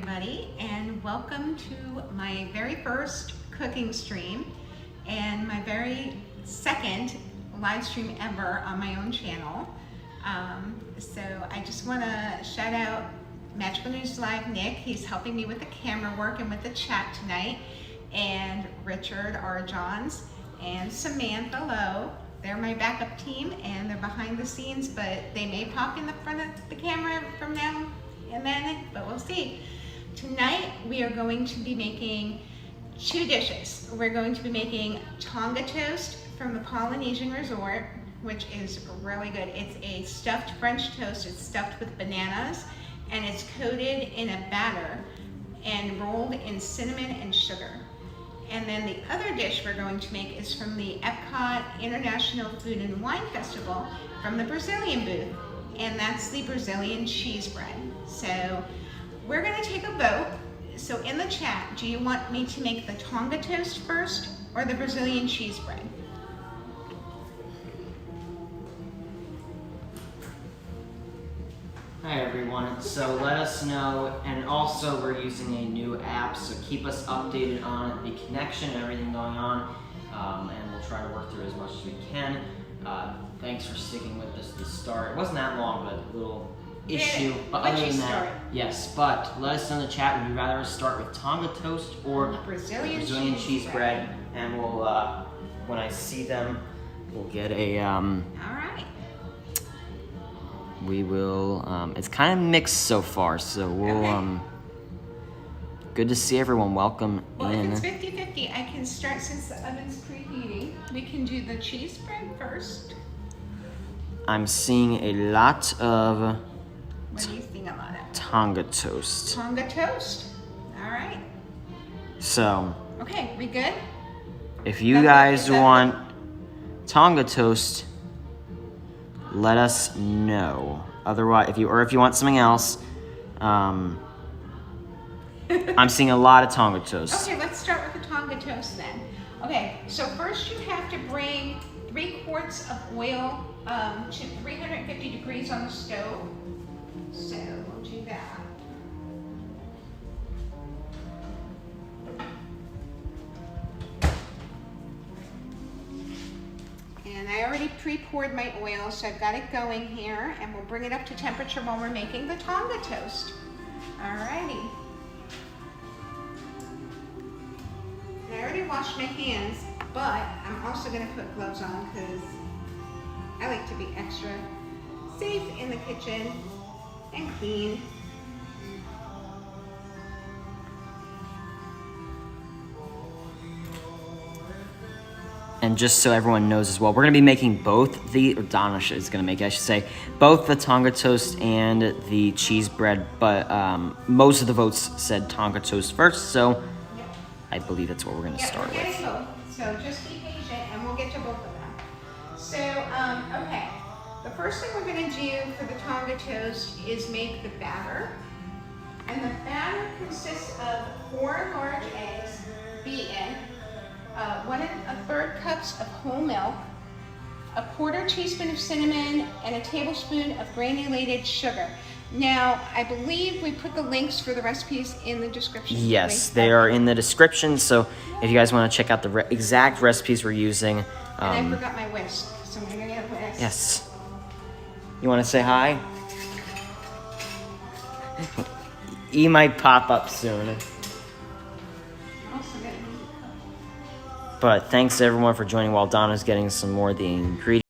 everybody, and welcome to my very first cooking stream and my very second live stream ever on my own channel. So I just want to shout out Magical News Live Nick. He's helping me with the camera work and with the chat tonight, and Richard R. Johns and Samantha Lowe. They're my backup team and they're behind the scenes, but they may pop in the front of the camera from now and then, but we'll see. Tonight we are going to be making two dishes. We're going to be making Tonga toast from the Polynesian Resort, which is really good. It's a stuffed French toast. It's stuffed with bananas and it's coated in a batter and rolled in cinnamon and sugar. And then the other dish we're going to make is from the Epcot International Food and Wine Festival from the Brazilian booth. And that's the Brazilian cheese bread. So we're gonna take a vote. So in the chat, do you want me to make the Tonga toast first or the Brazilian cheese bread? Hi everyone, so let us know, and also we're using a new app, so keep us updated on the connection and everything going on, and we'll try to work through as much as we can. Thanks for sticking with us to the start. It wasn't that long, but a little issue. But other than that, yes, but let us know in the chat, would you rather us start with Tonga toast or Brazilian cheese bread? And we'll, when I see them, we'll get a, All right. we will, it's kind of mixed so far, so we'll, Okay. Good to see everyone. Welcome Well, in. if it's 50-50, I can start since the oven's preheating. We can do the cheese bread first. I'm seeing a lot of What do you think a lot of? Tonga toast. Tonga toast. All right. So, Okay, we good? if you guys want Tonga toast, let us know. Otherwise, if you want something else, I'm seeing a lot of Tonga toast. Okay, let's start with the Tonga toast then. Okay, so first you have to bring 3 quarts of oil to 350 degrees on the stove. So we'll do that. And I already pre-poured my oil, so I've got it going here, and we'll bring it up to temperature while we're making the Tonga toast. Alrighty. And I already washed my hands, but I'm also gonna put gloves on because I like to be extra safe in the kitchen and clean. And just so everyone knows as well, we're gonna be making both or Donna is gonna make it, I should say, both the Tonga toast and the cheese bread, but most of the votes said Tonga toast first, so Yep. I believe that's what we're gonna start We're with. getting both, so just be patient and we'll get to both of them. So, okay. The first thing we're gonna do for the Tonga toast is make the batter. And the batter consists of 4 large eggs beaten, 1 1/3 cups of whole milk, a 1/4 teaspoon of cinnamon, and a tablespoon of granulated sugar. Now, I believe we put the links for the recipes in the description. Yes, they are in the description, so if you guys want to check out the exact recipes we're using. And I forgot my whisk, so I'm gonna get a whisk. Yes. You want to say hi? E might pop up soon. But thanks to everyone for joining while Donna's getting some more of the ingredients.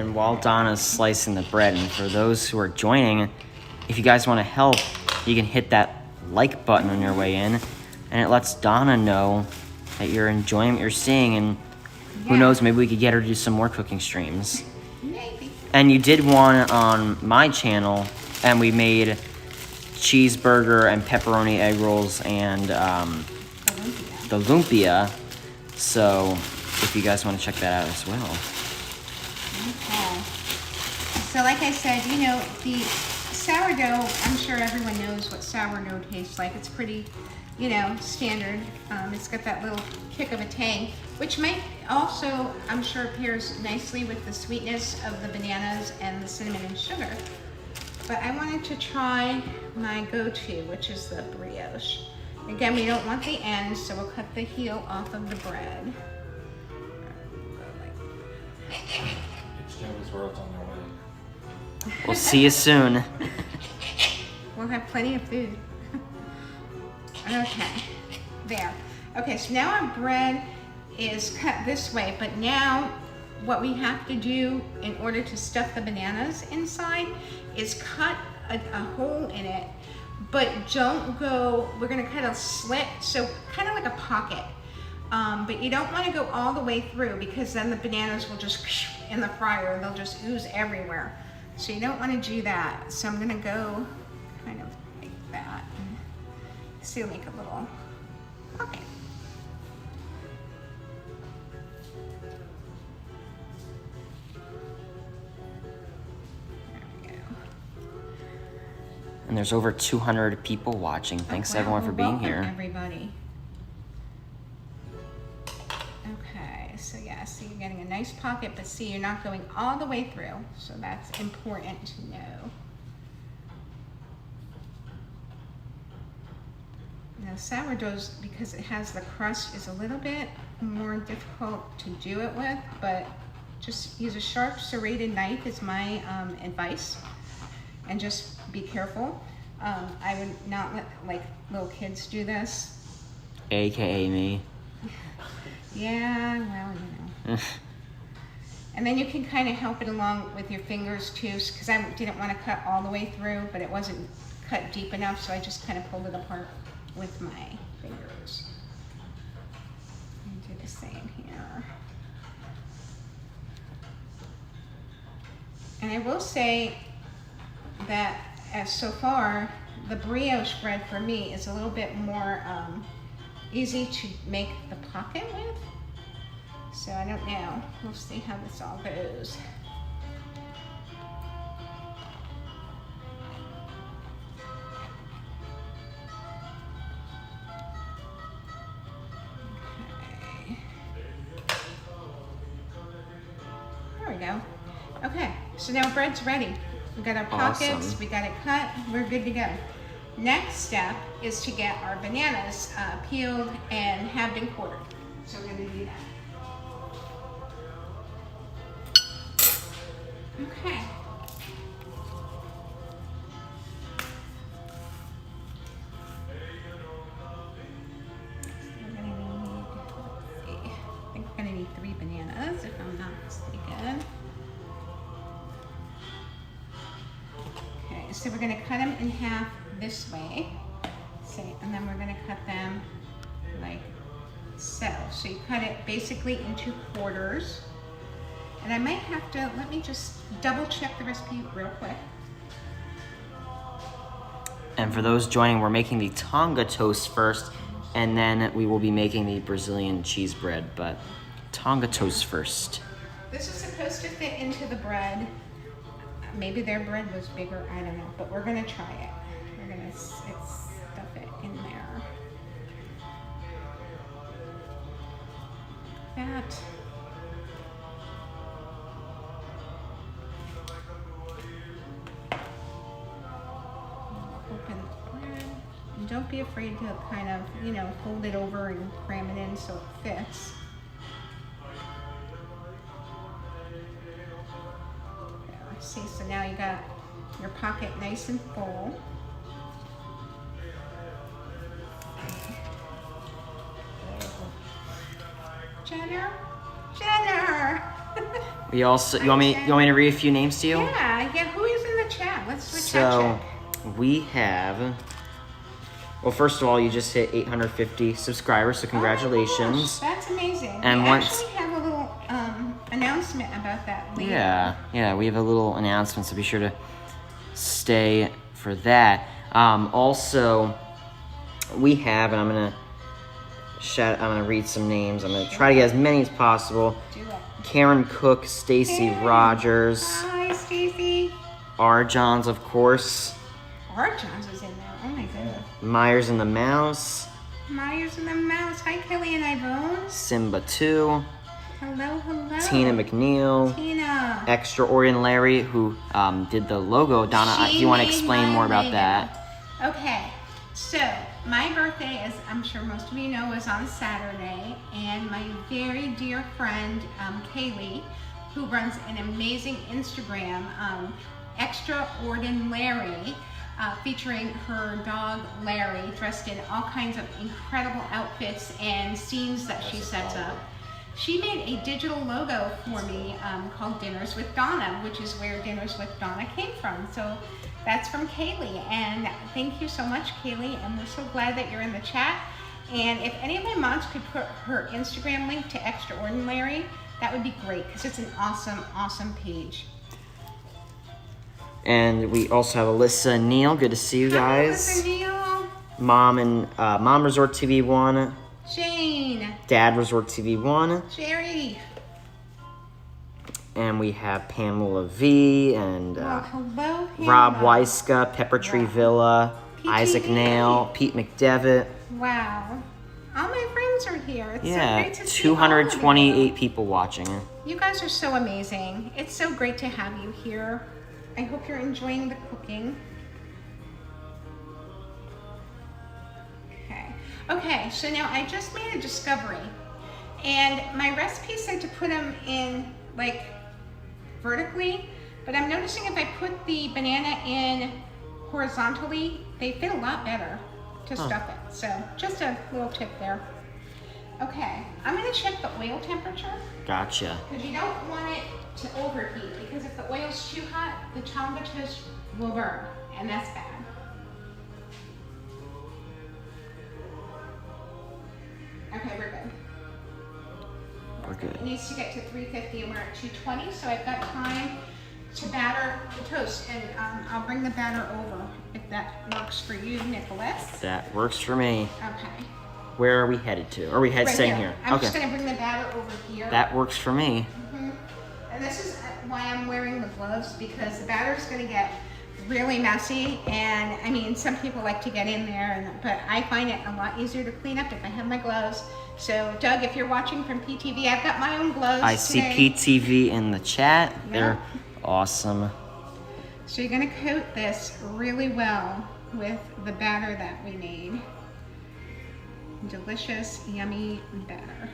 And while Donna's slicing the bread, and for those who are joining, if you guys want to help, you can hit that like button on your way in, and it lets Donna know that you're enjoying what you're seeing, and who knows, maybe we could get her to do some more cooking streams. Maybe. And you did one on my channel, and we made cheeseburger and pepperoni egg rolls and the lumpia. So if you guys want to check that out as well. Okay. So like I said, you know, the sourdough, I'm sure everyone knows what sourdough tastes like. It's pretty, you know, standard. It's got that little kick of a tang, which might also, I'm sure, pairs nicely with the sweetness of the bananas and the cinnamon and sugar. But I wanted to try my go-to, which is the brioche. Again, we don't want the ends, so we'll cut the heel off of the bread. Each Noah's World's on their way. We'll see you soon. We'll have plenty of food. Okay, there. Okay, so now our bread is cut this way, but now what we have to do in order to stuff the bananas inside is cut a hole in it, but don't go, we're gonna cut a slit, so kind of like a pocket. But you don't wanna go all the way through because then the bananas will just, in the fryer, they'll just ooze everywhere. So you don't wanna do that. So I'm gonna go kind of like that. So you'll make a little pocket. And there's over 200 people watching. Thanks Wow, everyone for being welcome, here. everybody. Okay, so yeah, so you're getting a nice pocket, but see, you're not going all the way through, so that's important to know. Now sourdough's, because it has the crust, is a little bit more difficult to do it with, but just use a sharp serrated knife is my advice, and just be careful. I would not let like little kids do this. AKA me. Yeah, well, you know. And then you can kind of help it along with your fingers too, because I didn't want to cut all the way through, but it wasn't cut deep enough, so I just kind of pulled it apart with my fingers. And do the same here. And I will say that as so far, the brioche bread for me is a little bit more easy to make the pocket with. So I don't know. We'll see how this all goes. Okay. There we go. Okay, so now bread's ready. We got our pockets, Awesome. we got it cut, we're good to go. Next step is to get our bananas peeled and halved and quartered. So we're gonna do that. Okay. We're gonna need, let's see, I think we're gonna need 3 bananas if I'm not mistaken. Okay, so we're gonna cut them in half this way. See, and then we're gonna cut them like so. So you cut it basically into quarters. And I might have to, let me just double check the recipe real quick. And for those joining, we're making the Tonga toast first, and then we will be making the Brazilian cheese bread, but Tonga toast first. This is supposed to fit into the bread. Maybe their bread was bigger, I don't know, but we're gonna try it. We're gonna stuff it in there. That. Open the bread. And don't be afraid to kind of, you know, fold it over and cram it in so it fits. See, so now you got your pocket nice and full. Jenner? Jenner! We also, you want me to read a few names to you? Yeah. Who is in the chat? Let's chat So, check. we have, well, first of all, you just hit 850 subscribers, so congratulations. Oh my gosh, that's amazing. And we once, actually have a little announcement about that later. yeah, we have a little announcement, so be sure to stay for that. Also, we have, and I'm gonna read some names. I'm gonna try to get as many as possible. Do it. Karen Cook, Stacy Rogers, Hi, Stacy. R. Johns, of course. R. Johns is in there. Oh my goodness. Myers and the Mouse. Myers and the Mouse. Hi, Kelly and Ivone. Simba 2. Hello. Tina McNeil. Tina. Extraordinary, who did the logo. Donna, do you want to explain more about that? Okay, so my birthday, as I'm sure most of you know, is on Saturday, and my very dear friend Kaylee, who runs an amazing Instagram, Extraordinary, featuring her dog Larry, dressed in all kinds of incredible outfits and scenes that she sets up. She made a digital logo for me called Dinners with Donna, which is where Dinners with Donna came from. So that's from Kaylee, and thank you so much, Kaylee, and we're so glad that you're in the chat. And if any of my moms could put her Instagram link to Extraordinary, that would be great, because it's an awesome page. And we also have Alyssa and Neil. Good to see you guys. Hi, Alyssa, Neil. Mom Resort TV 1. Jane. Dad Resort TV 1. Jerry. And we have Pamela V and Hello, Pamela. Rob Weiska, Pepper Tree Villa, PTV. Isaac Nail, Pete McDevitt. Wow. All my friends are here. It's so Yeah, great to see all of 228 people watching. you. You guys are so amazing. It's so great to have you here. I hope you're enjoying the cooking. Okay, so now I just made a discovery, and my recipe said to put them in like vertically, but I'm noticing if I put the banana in horizontally, they fit a lot better to stuff it. So just a little tip there. Okay, I'm gonna check the oil temperature. Gotcha. Because you don't want it to overheat, because if the oil's too hot, the Tonga toast will burn, and that's bad. Okay, we're good. We're good. It needs to get to 350 and we're at 220, so I've got time to batter the toast, and I'll bring the batter over if that works for you, Nicholas. That works for me. Okay. Where are we headed to? Are we staying here? I'm just gonna bring the batter over here. That works for me. And this is why I'm wearing the gloves, because the batter's gonna get really messy, and I mean, some people like to get in there, but I find it a lot easier to clean up if I have my gloves. So Doug, if you're watching from PTV, I've got my own gloves I today. see PTV in the chat. Yeah. They're awesome. So you're gonna coat this really well with the batter that we made. Delicious, yummy batter.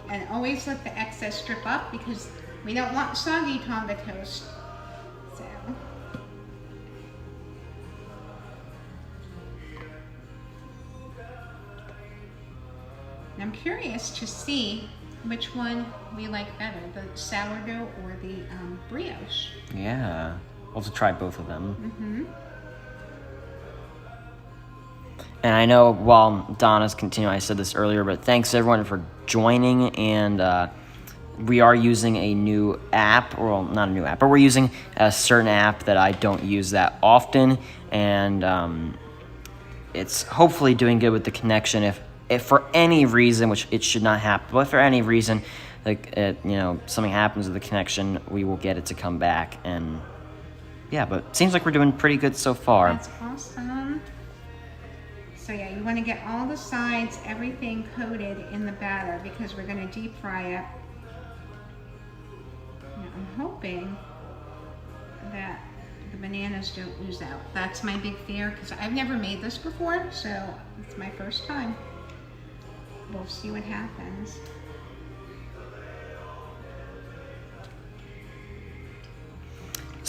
And always let the excess drip up, because we don't want soggy Tonga toast. So. I'm curious to see which one we like better, the sourdough or the brioche. Yeah. We'll have to try both of them. Mm-hmm. And I know while Donna's continuing, I said this earlier, but thanks everyone for joining. And we are using a new app, or well, not a new app, but we're using a certain app that I don't use that often. And it's hopefully doing good with the connection. If for any reason, which it should not happen, but if for any reason, like something happens with the connection, we will get it to come back. And yeah, but it seems like we're doing pretty good so far. That's awesome. So yeah, you want to get all the sides, everything coated in the batter, because we're going to deep fry it. Now, I'm hoping that the bananas don't ooze out. That's my big fear, because I've never made this before, so it's my first time. We'll see what happens.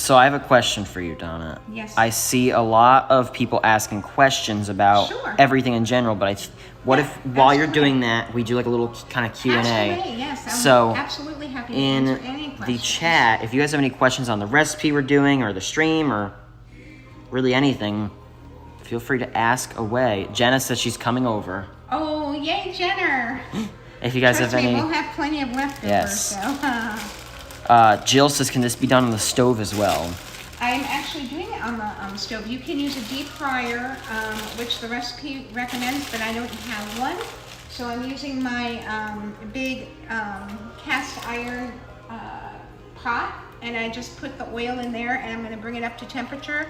So I have a question for you, Donna. Yes. I see a lot of people asking questions about Sure. everything in general, but what Yeah, if while you're absolutely. doing that, we do like a little kind of Q&A? Absolutely, yes. I'm So absolutely happy to in answer any the questions. chat, if you guys have any questions on the recipe we're doing or the stream or really anything, feel free to ask away. Jenna says she's coming over. Oh, yay, Jenner. If you guys Trust have me, any, we'll have plenty of leftovers. Yes. So, Jill says, can this be done on the stove as well? I'm actually doing it on the stove. You can use a deep fryer, which the recipe recommends, but I don't have one. So I'm using my big cast iron pot, and I just put the oil in there, and I'm going to bring it up to temperature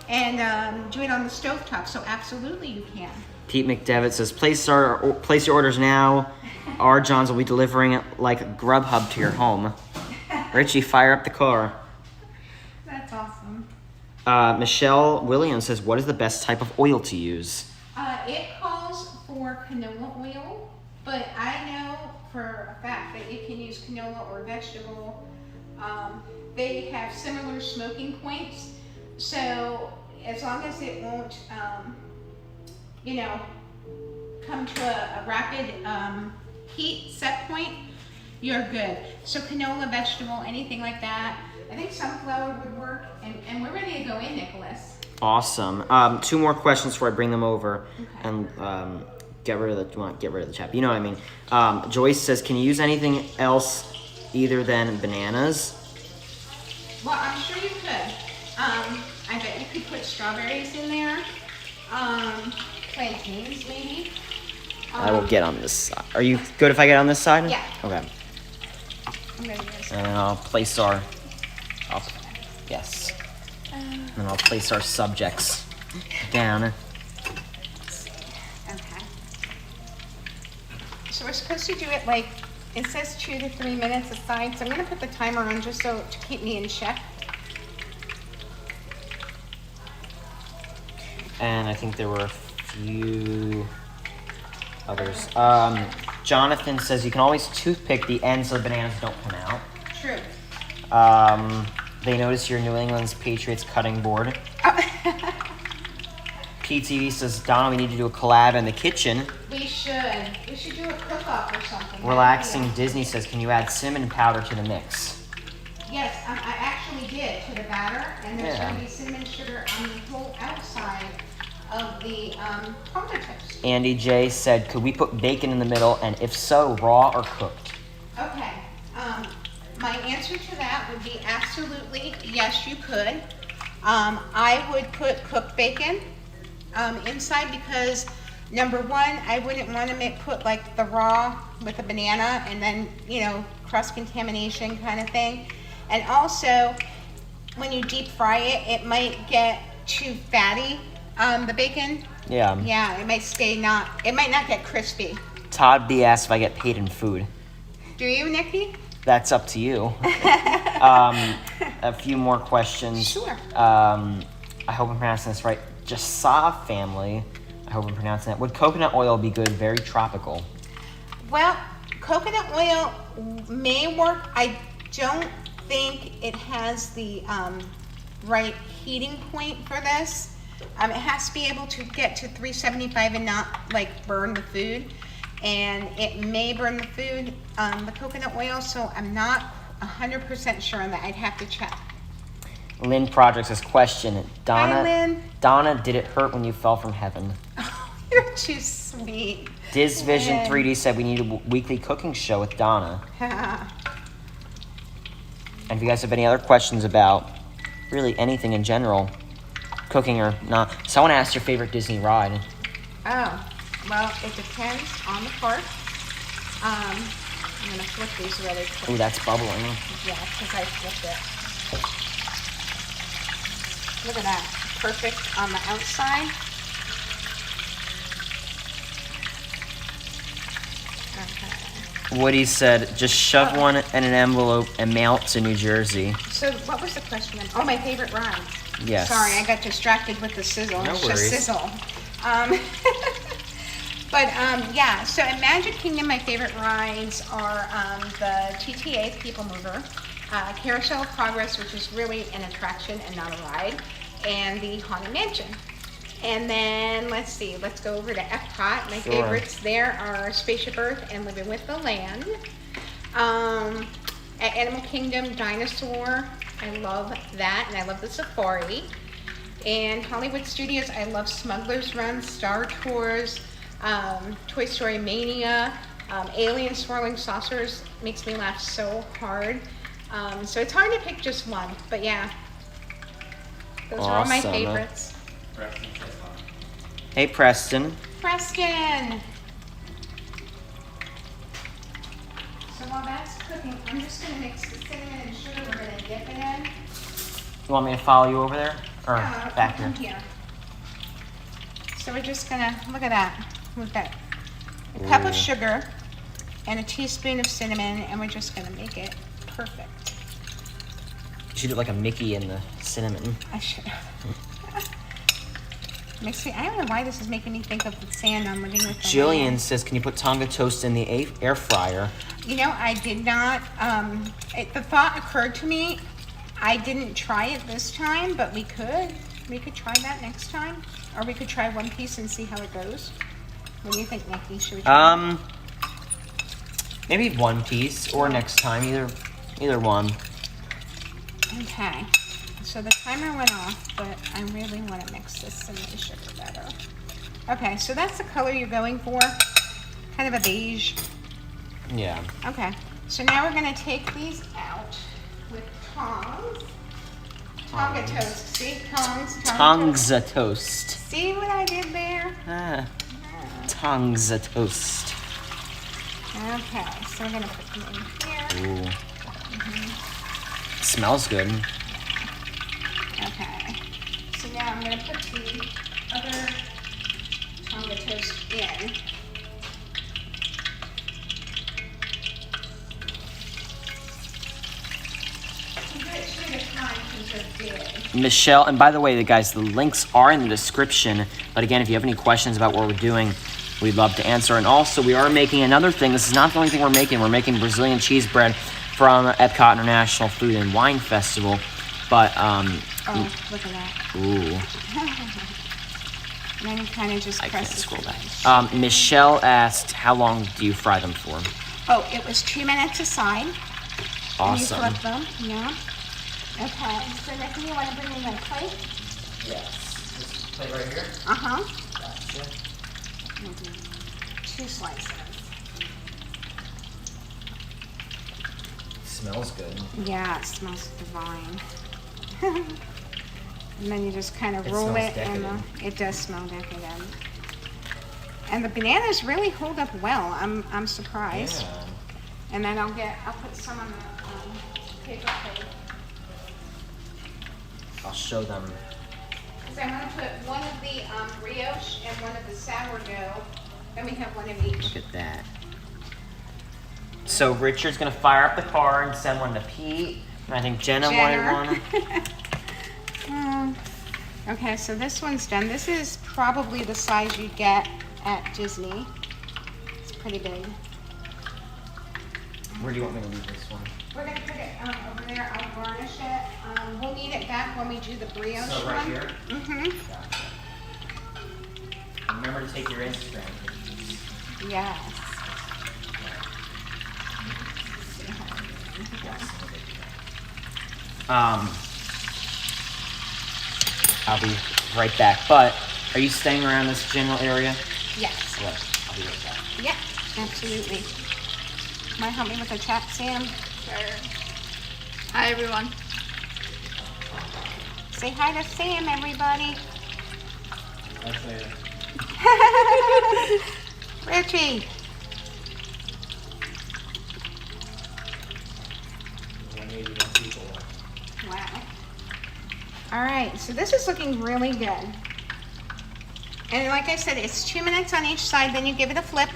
and do it on the stove top. So absolutely, you can. Pete McDevitt says, place your orders now. Our Johns will be delivering it like Grubhub to your home. Richie, fire up the car. That's awesome. Michelle Williams says, what is the best type of oil to use? It calls for canola oil, but I know for a fact that you can use canola or vegetable. They have similar smoking points, so as long as it won't, come to a rapid heat set point, you're good. So canola, vegetable, anything like that. I think sunflower would work, and we're ready to go in, Nicholas. Awesome. 2 more questions before I bring them over. Okay. And get rid of the chat. You know what I mean. Joyce says, can you use anything else either than bananas? Well, I'm sure you could. I bet you could put strawberries in there. Plantains, maybe. I will get on this side. Are you good if I get on this side? Yeah. Okay. I'm gonna use And I'll place our... yes. And I'll place our subjects down. Okay. So we're supposed to do it like, it says 2 to 3 minutes aside, so I'm gonna put the timer on just so to keep me in check. And I think there were a few others. Jonathan says you can always toothpick the ends so the bananas don't come out. True. They notice your New England's Patriots cutting board. Oh. PTV says, Donna, we need to do a collab in the kitchen. We should do a cook-off or something. Relaxing Disney says, can you add cinnamon powder to the mix? Yes, I actually did to the batter, and there's Yeah. going to be cinnamon sugar on the whole outside of the Tonga toast. Andy J said, could we put bacon in the middle, and if so, raw or cooked? Okay, my answer to that would be absolutely yes, you could. I would put cooked bacon inside because number one, I wouldn't want to put like the raw with a banana and then, cross contamination kind of thing. And also, when you deep fry it, it might get too fatty, the bacon. Yeah. Yeah, it might not get crispy. Todd B asked if I get paid in food. Do you, Nikki? That's up to you. A few more questions. Sure. I hope I'm pronouncing this right. Jasa family. I hope I'm pronouncing that. Would coconut oil be good? Very tropical. Well, coconut oil may work. I don't think it has the right heating point for this. It has to be able to get to 375 and not like burn the food. And it may burn the food, the coconut oil, so I'm not 100% sure on that. I'd have to check. Lynn Projects has question. Hi, Lynn. Donna, did it hurt when you fell from heaven? Oh, you're too sweet. Diz Vision Lynn. 3D said we need a weekly cooking show with Donna. And if you guys have any other questions about really anything in general, cooking or not. Someone asked your favorite Disney ride. Oh, well, it depends on the park. I'm gonna flip these really quick. Ooh, that's bubbling. Yeah, because I flipped it. Look at that. Perfect on the outside. Okay. Woody said, just shove one in an envelope and mail it to New Jersey. So what was the question? Oh, my favorite ride. Yes. Sorry, I got distracted with the sizzle. No It's worries. just sizzle. But yeah, so in Magic Kingdom, my favorite rides are the TTA People Mover. Carousel of Progress, which is really an attraction and not a ride, and the Haunted Mansion. And then, let's see, let's go over to Epcot. My Sure. favorites there are Spaceship Earth and Living with the Land. At Animal Kingdom, Dinosaur, I love that, and I love the Safari. And Hollywood Studios, I love Smuggler's Run, Star Tours, Toy Story Mania, Alien Swirling Saucers makes me laugh so hard. So it's hard to pick just one, but yeah, those are all my Awesome. favorites. Hey, Preston. Preston! So while that's cooking, I'm just gonna mix the cinnamon and sugar we're gonna dip it in. You want me to follow you over there? Or back Come here? here. So we're just gonna, look at that. We've got a cup Ooh. of sugar and a teaspoon of cinnamon, and we're just gonna make it perfect. You should do like a Mickey in the cinnamon. I should have. Mixing, I don't know why this is making me think of the sand on Living with the Jillian Land. says, can you put Tonga toast in the air fryer? You know, I did not, the thought occurred to me, I didn't try it this time, but we could try that next time. Or we could try one piece and see how it goes. What do you think, Nikki? Should we try it? Maybe one piece or next time, either one. Okay, so the timer went off, but I really want to mix this and the sugar better. Okay, so that's the color you're going for, kind of a beige. Yeah. Okay, so now we're going to take these out with tongs. Tonga toast, see? Tongs. Tongs a toast. See what I did there? Tongs a toast. Okay, so we're going to put them in here. Ooh. Smells good. Okay, so now I'm going to put the other Tonga toast in. Michelle, and by the way, guys, the links are in the description. But again, if you have any questions about what we're doing, we'd love to answer. And also, we are making another thing. This is not the only thing we're making. We're making Brazilian cheese bread from Epcot International Food and Wine Festival. But, Oh, look at that. ooh, And then you kind of just I press can't it. scroll back. Michelle asked, how long do you fry them for? Oh, it was 2 minutes aside. Awesome. And you flip them, yeah. Okay, so Nikki, you want to bring me that plate? Yes. This plate right here? Uh-huh. Gotcha. We'll do 2 slices. Smells good. Yeah, it smells divine. And then you just kind of It roll smells it and decadent. it does smell decadent. And the bananas really hold up well. I'm surprised. Yeah. And then I'll put some on the paper plate. I'll show them. So I'm gonna put one of the brioche and one of the sourdough. Then we have one of each. Look at that. So Richard's gonna fire up the car and send one to Pete. And I think Jenna wanted one. Okay, so this one's done. This is probably the size you get at Disney. It's pretty big. Where do you want me to leave this one? We're gonna put it over there. I'll garnish it. We'll need it back when we do the brioche So right one. here? Mm-hmm. Gotcha. Remember to take your Instagram pictures. Yes. I'll be right back. But are you staying around this general area? Yes. What? I'll be right back. Yeah, absolutely. Might help me with the chat, Sam? Sure. Hi, everyone. Say hi to Sam, everybody. Richie. Wow. All right, so this is looking really good. And like I said, it's 2 minutes on each side, then you give it a flip.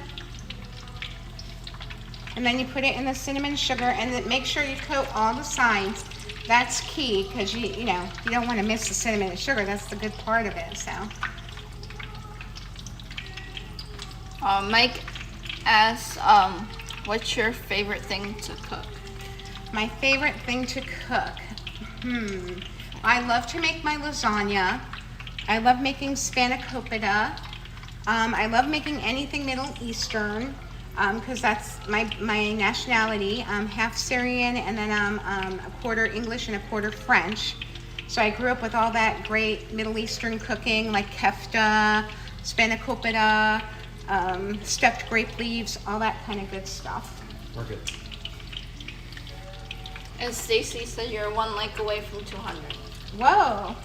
And then you put it in the cinnamon sugar, and then make sure you coat all the sides. That's key, because you know, you don't want to miss the cinnamon and sugar. That's the good part of it, so. Mike asks, what's your favorite thing to cook? My favorite thing to cook. I love to make my lasagna. I love making spanakopita. I love making anything Middle Eastern because that's my nationality. I'm half Syrian and then I'm a quarter English and a quarter French. So I grew up with all that great Middle Eastern cooking like kefta, spanakopita, stuffed grape leaves, all that kind of good stuff. We're good. And Stacy said you're 1 like away from 200. Whoa.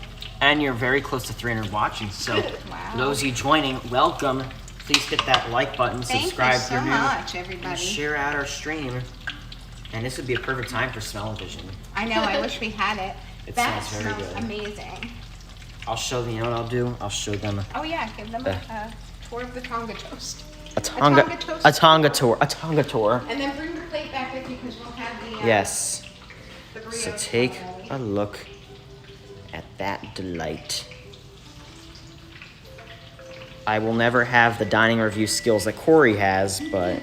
And you're very close to 300 watching. So Wow. those of you joining, welcome. Please hit that like button, subscribe Thank if you you're so new, much, and everybody. share out our stream. And this would be a perfect time for smell-o-vision. I know, I wish we had it. It That smells very smells good. amazing. I'll show them. You know what I'll do? I'll show them Oh yeah, give them a tour of the Tonga toast. a Tonga tour. A Tonga tour. And then bring the plate back with you because we'll have the Yes. the brioche So take already. a look at that delight. I will never have the dining review skills that Corey has, but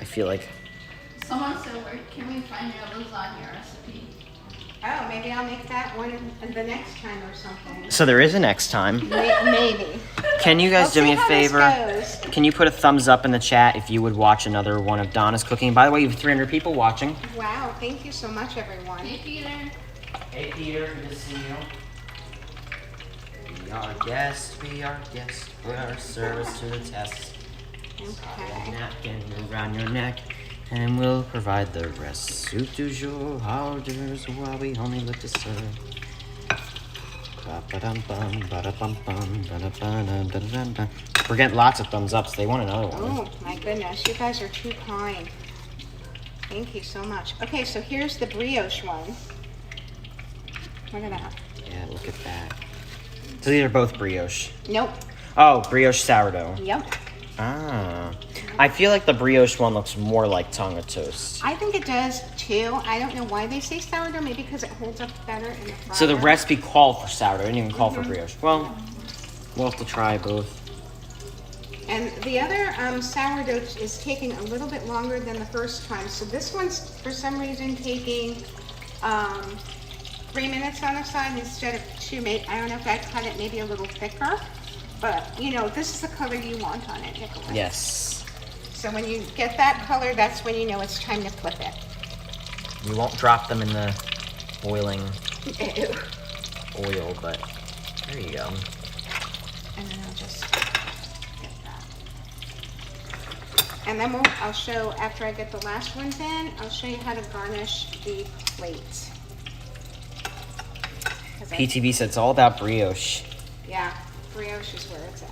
I feel like Someone said, where can we find your lasagna recipe? Oh, maybe I'll make that one the next time or something. so there is a next time. Maybe. Can you guys do We'll me see a how this favor? goes. Can you put a thumbs up in the chat if you would watch another one of Donna's cooking? By the way, you have 300 people watching. Wow, thank you so much, everyone. Hey, Peter. Hey Peter, good to see you. We are guests, put our service to the test. Okay. Napkin around your neck, and we'll provide the rest. Soup du jour, orders while we only look to serve. Ba-ba-dum-bum, ba-da-bum-bum, ba-da-ba-dum, da-da-dum-dum. We're getting lots of thumbs up, so they want another one. Oh my goodness, you guys are too kind. Thank you so much. Okay, so here's the brioche one. Look at that. Yeah, look at that. So these are both brioche. Nope. Oh, brioche sourdough. Yep. Ah. I feel like the brioche one looks more like Tonga toast. I think it does too. I don't know why they say sourdough. Maybe because it holds up better in the fryer. So the recipe called for sourdough, it didn't even call for brioche. Well, we'll have to try both. And the other sourdough is taking a little bit longer than the first time. So this one's for some reason taking 3 minutes on the side instead of 2. I don't know if I cut it maybe a little thicker, but you know, this is the color you want on it, Nicholas. Yes. So when you get that color, that's when you know it's time to flip it. You won't drop them in the boiling Ew. oil, but there you go. And then I'll just get that. And then I'll show, after I get the last ones in, I'll show you how to garnish the plates. 'Cause PTV said it's all about brioche. yeah, brioche is where it's at.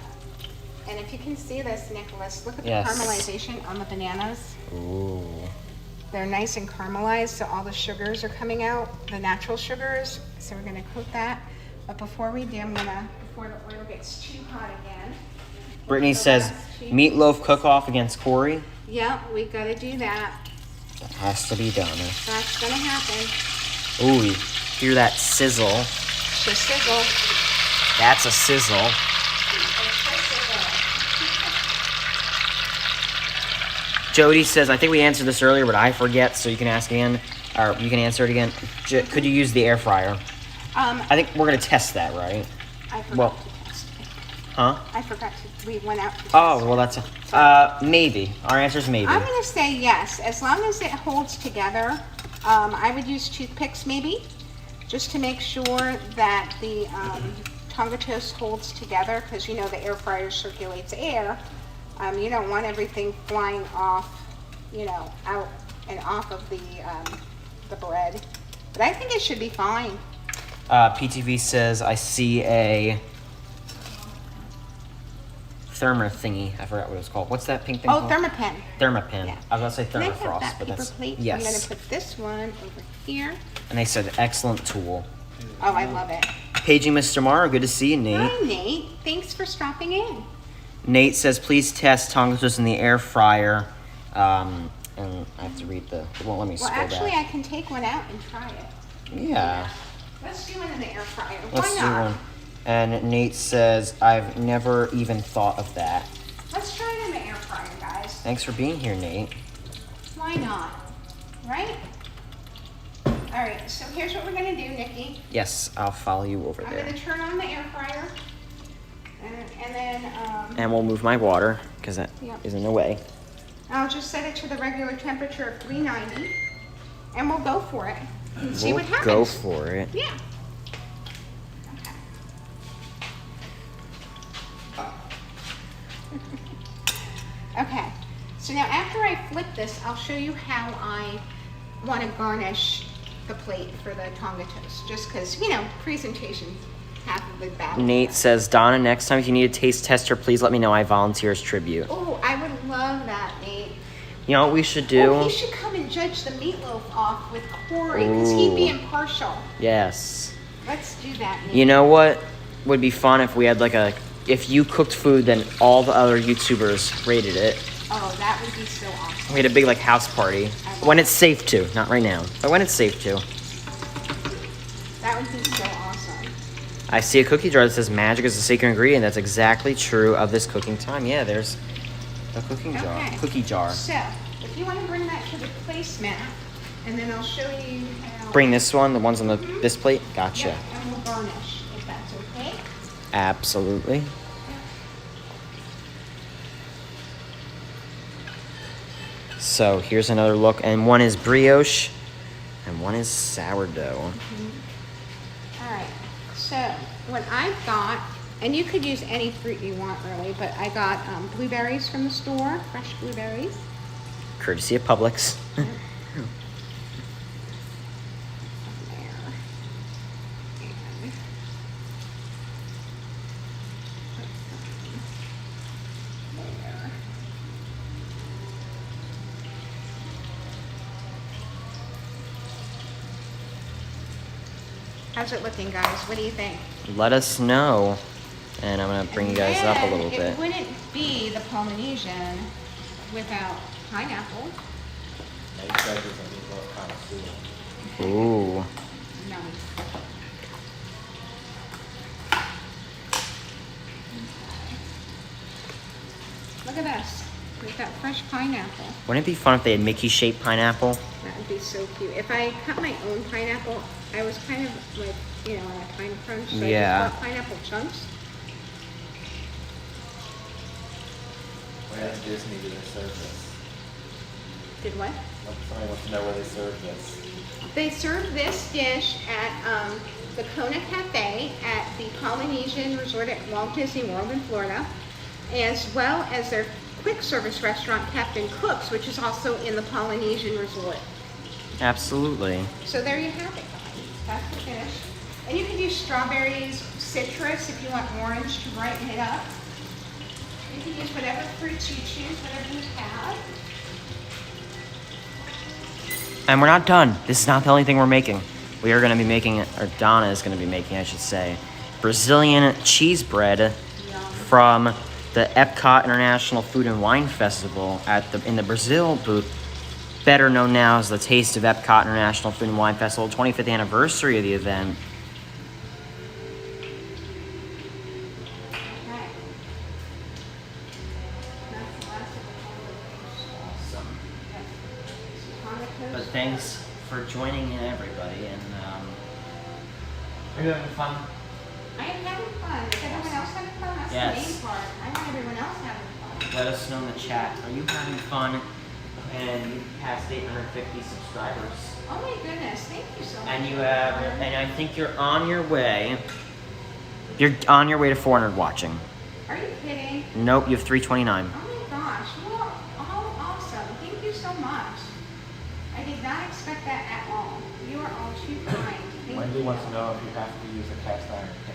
And if you can see this, Nicholas, look at the Yes. caramelization on the bananas. Ooh. They're nice and caramelized, so all the sugars are coming out, the natural sugars. So we're gonna coat that. But before we do, before the oil gets too hot again. Brittany the says, last cheese. meatloaf cook-off against Corey. Yeah, we gotta do that. That has to be done. That's gonna happen. Ooh, you hear that sizzle? The sizzle. That's a sizzle. Jody says, I think we answered this earlier, but I forget, so you can ask again, or you can answer it again. Could you use the air fryer? I think we're gonna test that, right? I forgot Well- to test it. Huh? I forgot to, we went out to test Oh, it. well that's maybe. Our answer's maybe. I'm gonna say yes, as long as it holds together. I would use toothpicks maybe, just to make sure that the Tonga toast holds together, because you know the air fryer circulates air. You don't want everything flying off, you know, out and off of the bread. But I think it should be fine. PTV says, I see a therma thingy. I forgot what it was called. What's that pink thing Oh, called? Thermapen. Thermapen. Yeah. I was gonna say Can I have thermofrost, that but paper that's plate? yes. I'm gonna put this one over here. And they said excellent tool. Oh, I love it. Paging Mr. Morrow, good to see you, Nate. Hi, Nate. Thanks for stopping in. Nate says, please test Tonga toast in the air fryer. And I have to read the. It won't let me Well, scroll actually, back. I can take one out and try it. Yeah. Let's do one in the air fryer. Let's Why do not? one. And Nate says, I've never even thought of that. Let's try it in the air fryer, guys. Thanks for being here, Nate. Why not? Right? All right, so here's what we're gonna do, Nikki. Yes, I'll follow you over I'm there. gonna turn on the air fryer. And then, And we'll move my water, because that Yep. is in the way. I'll just set it to the regular temperature of 390. And we'll go for it and see what We'll happens. go for it. Yeah. Okay, so now after I flip this, I'll show you how I want to garnish the plate for the Tonga toast. Just because, you know, presentation half of the battle. Nate says, Donna, next time if you need a taste tester, please let me know. I volunteer as tribute. Oh, I would love that, Nate. You know what we should do? Oh, he should come and judge the meatloaf off with Corey, because he'd be Ooh. impartial. Yes. Let's do that, Nate. You know what would be fun if we had like a, if you cooked food, then all the other YouTubers rated it. Oh, that would be so awesome. We had a big like house party. When it's safe to, not right now, but when it's safe to. That would be so awesome. I see a cookie jar that says magic is the secret ingredient. That's exactly true of this cooking time. Yeah, there's a cooking jar. Okay. Cookie jar. So, if you want to bring that to the placemat, and then I'll show you how. Bring this one, the ones on this plate. Gotcha. Yep, and we'll garnish, if that's okay. Absolutely. So here's another look, and one is brioche, and one is sourdough. All right, so what I've got, and you could use any fruit you want really, but I got blueberries from the store, fresh blueberries. Courtesy of Publix. There. There. How's it looking, guys? What do you think? Let us know, and I'm gonna bring you guys up a And little then bit. It wouldn't be the Polynesian without pineapple. Nate says it's a meatloaf connoisseur. Ooh. No. Look at this. We've got fresh pineapple. Wouldn't it be fun if they had Mickey-shaped pineapple? That would be so cute. If I cut my own pineapple, I was kind of like, you know, on a time crunch, so Yeah. I just bought pineapple chunks. Where at Disney do they serve this? Did what? Somebody wants to know where they serve this. They serve this dish at the Kona Cafe at the Polynesian Resort at Walt Disney World in Florida, as well as their quick service restaurant, Captain Cook's, which is also in the Polynesian Resort. Absolutely. So there you have it, guys. That's the dish. And you can use strawberries, citrus if you want orange to brighten it up. You can use whatever fruits you choose, whatever you have. And we're not done. This is not the only thing we're making. We are going to be making, or Donna is going to be making, I should say, Brazilian cheese bread Yum. from the Epcot International Food and Wine Festival in the Brazil booth, better known now as the Taste of Epcot International Food and Wine Festival, 25th anniversary of the event. Okay. That's the last of the Awesome. Tonga But toast. thanks for joining in, everybody, and are you having fun? I am having fun. Is everyone else having fun? That's Yes. the main part. I want everyone else having fun. Let us know in the chat. Are you having fun? And you passed 850 subscribers. Oh my goodness, thank you so much. And you have, and I think you're on your way. You're on your way to 400 watching. Are you kidding? Nope, you have 329. Oh my gosh, you are all awesome. Thank you so much. I did not expect that at all. You are all too kind. Thank Wendy you. wants to know if you have to use a cast iron pan.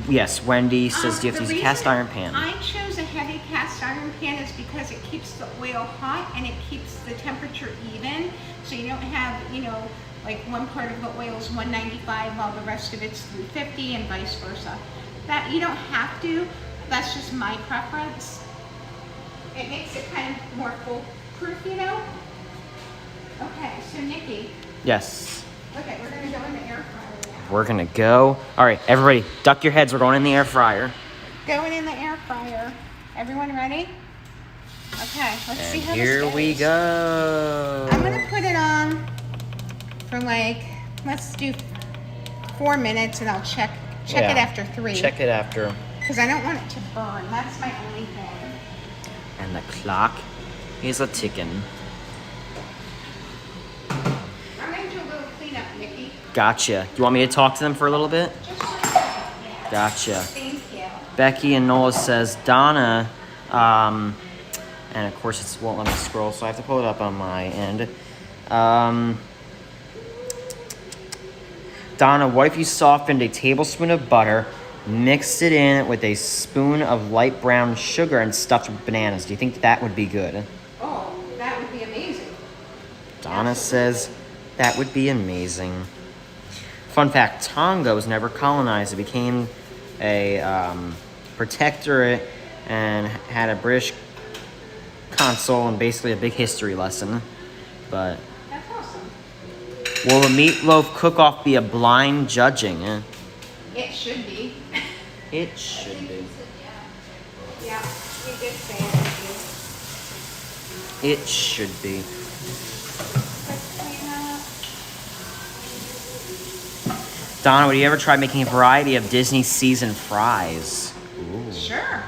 Yes, Wendy says you have to The use a cast reason iron pan. I chose a heavy cast iron pan is because it keeps the oil hot and it keeps the temperature even. So you don't have, you know, like one part of the oil is 195 while the rest of it's 350 and vice versa. That you don't have to. That's just my preference. It makes it kind of more foolproof, you know? Okay, so Nikki, Yes, okay, we're gonna go in the air fryer now. we're gonna go. All right, everybody, duck your heads. We're going in the air fryer. Going in the air fryer. Everyone ready? Okay, let's see And how here this we goes. go. I'm gonna put it on for like let's do 4 minutes, and I'll check it Yeah. after 3. Check it after. Because I don't want it to burn. That's my only thing. And the clock is a ticking. I'm going to do a little cleanup, Nikki. Gotcha. Do you want me to talk to them for a little bit? Just for a second. Yeah. Gotcha. Thank you. Becky and Nola says Donna, and of course it won't let me scroll, so I have to pull it up on my end. Donna, what if you softened a tablespoon of butter, mixed it in with a spoon of light brown sugar, and stuffed with bananas? Do you think that would be good? Oh, that would be amazing. Donna says that would be amazing. Fun fact, Tonga was never colonized. It became a protectorate and had a British consul and basically a big history lesson. But That's awesome. will the meatloaf cook-off be a blind judging? It should be. It should be. Yeah, you did say it. It should be. Let's clean up. Donna, would you ever try making a variety of Disney season fries? Ooh. Sure.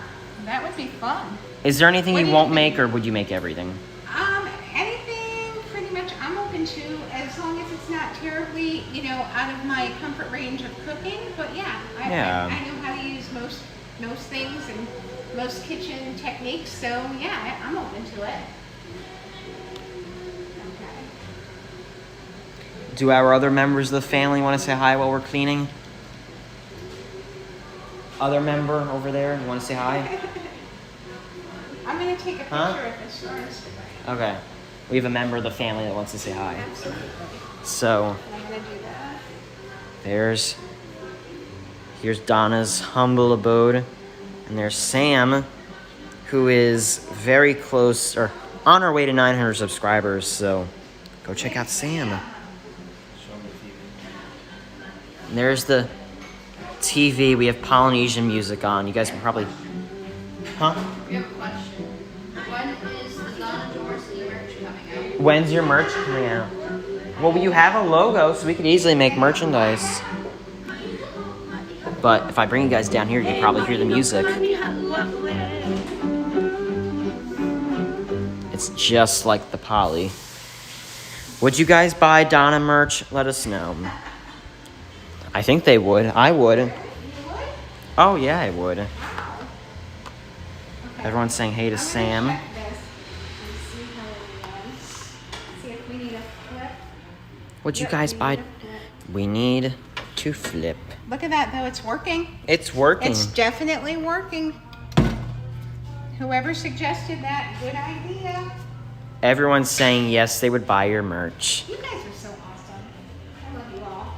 That would be fun. Is there anything What you do you won't think? make, or would you make everything? Anything pretty much I'm open to, as long as it's not terribly, out of my comfort range of cooking. But yeah, I know how to use most things and most kitchen techniques. So yeah, I'm open to it. Okay. Do our other members of the family want to say hi while we're cleaning? Other member over there, you want to say hi? I'm gonna take a picture Huh? of this for Instagram. Okay. We have a member of the family that wants to say hi. Absolutely. So, I'm gonna do that. here's Donna's humble abode. And there's Sam, who is very close, or on our way to 900 subscribers. So, go check out Sam. Show 'em the TV. And there's the TV. We have Polynesian music on. You guys can probably... Huh? We have a question. When is the Donna Dorsey merch coming out? When's your merch coming out? Well, you have a logo, so we could easily make merchandise. But if I bring you guys down here, you can probably hear the music. It's just like the Polly. Would you guys buy Donna merch? Let us know. I think they would. I would. You would? Oh, yeah, I would. Wow. Okay. Everyone's saying hey to I'm gonna Sam. check this and see how it runs. See if we need a flip. Would you Yep, guys we buy? need a flip. We need to flip. Look at that, though. It's working. It's working. It's definitely working. Whoever suggested that, good idea. Everyone's saying yes, they would buy your merch. You guys are so awesome. I love you all.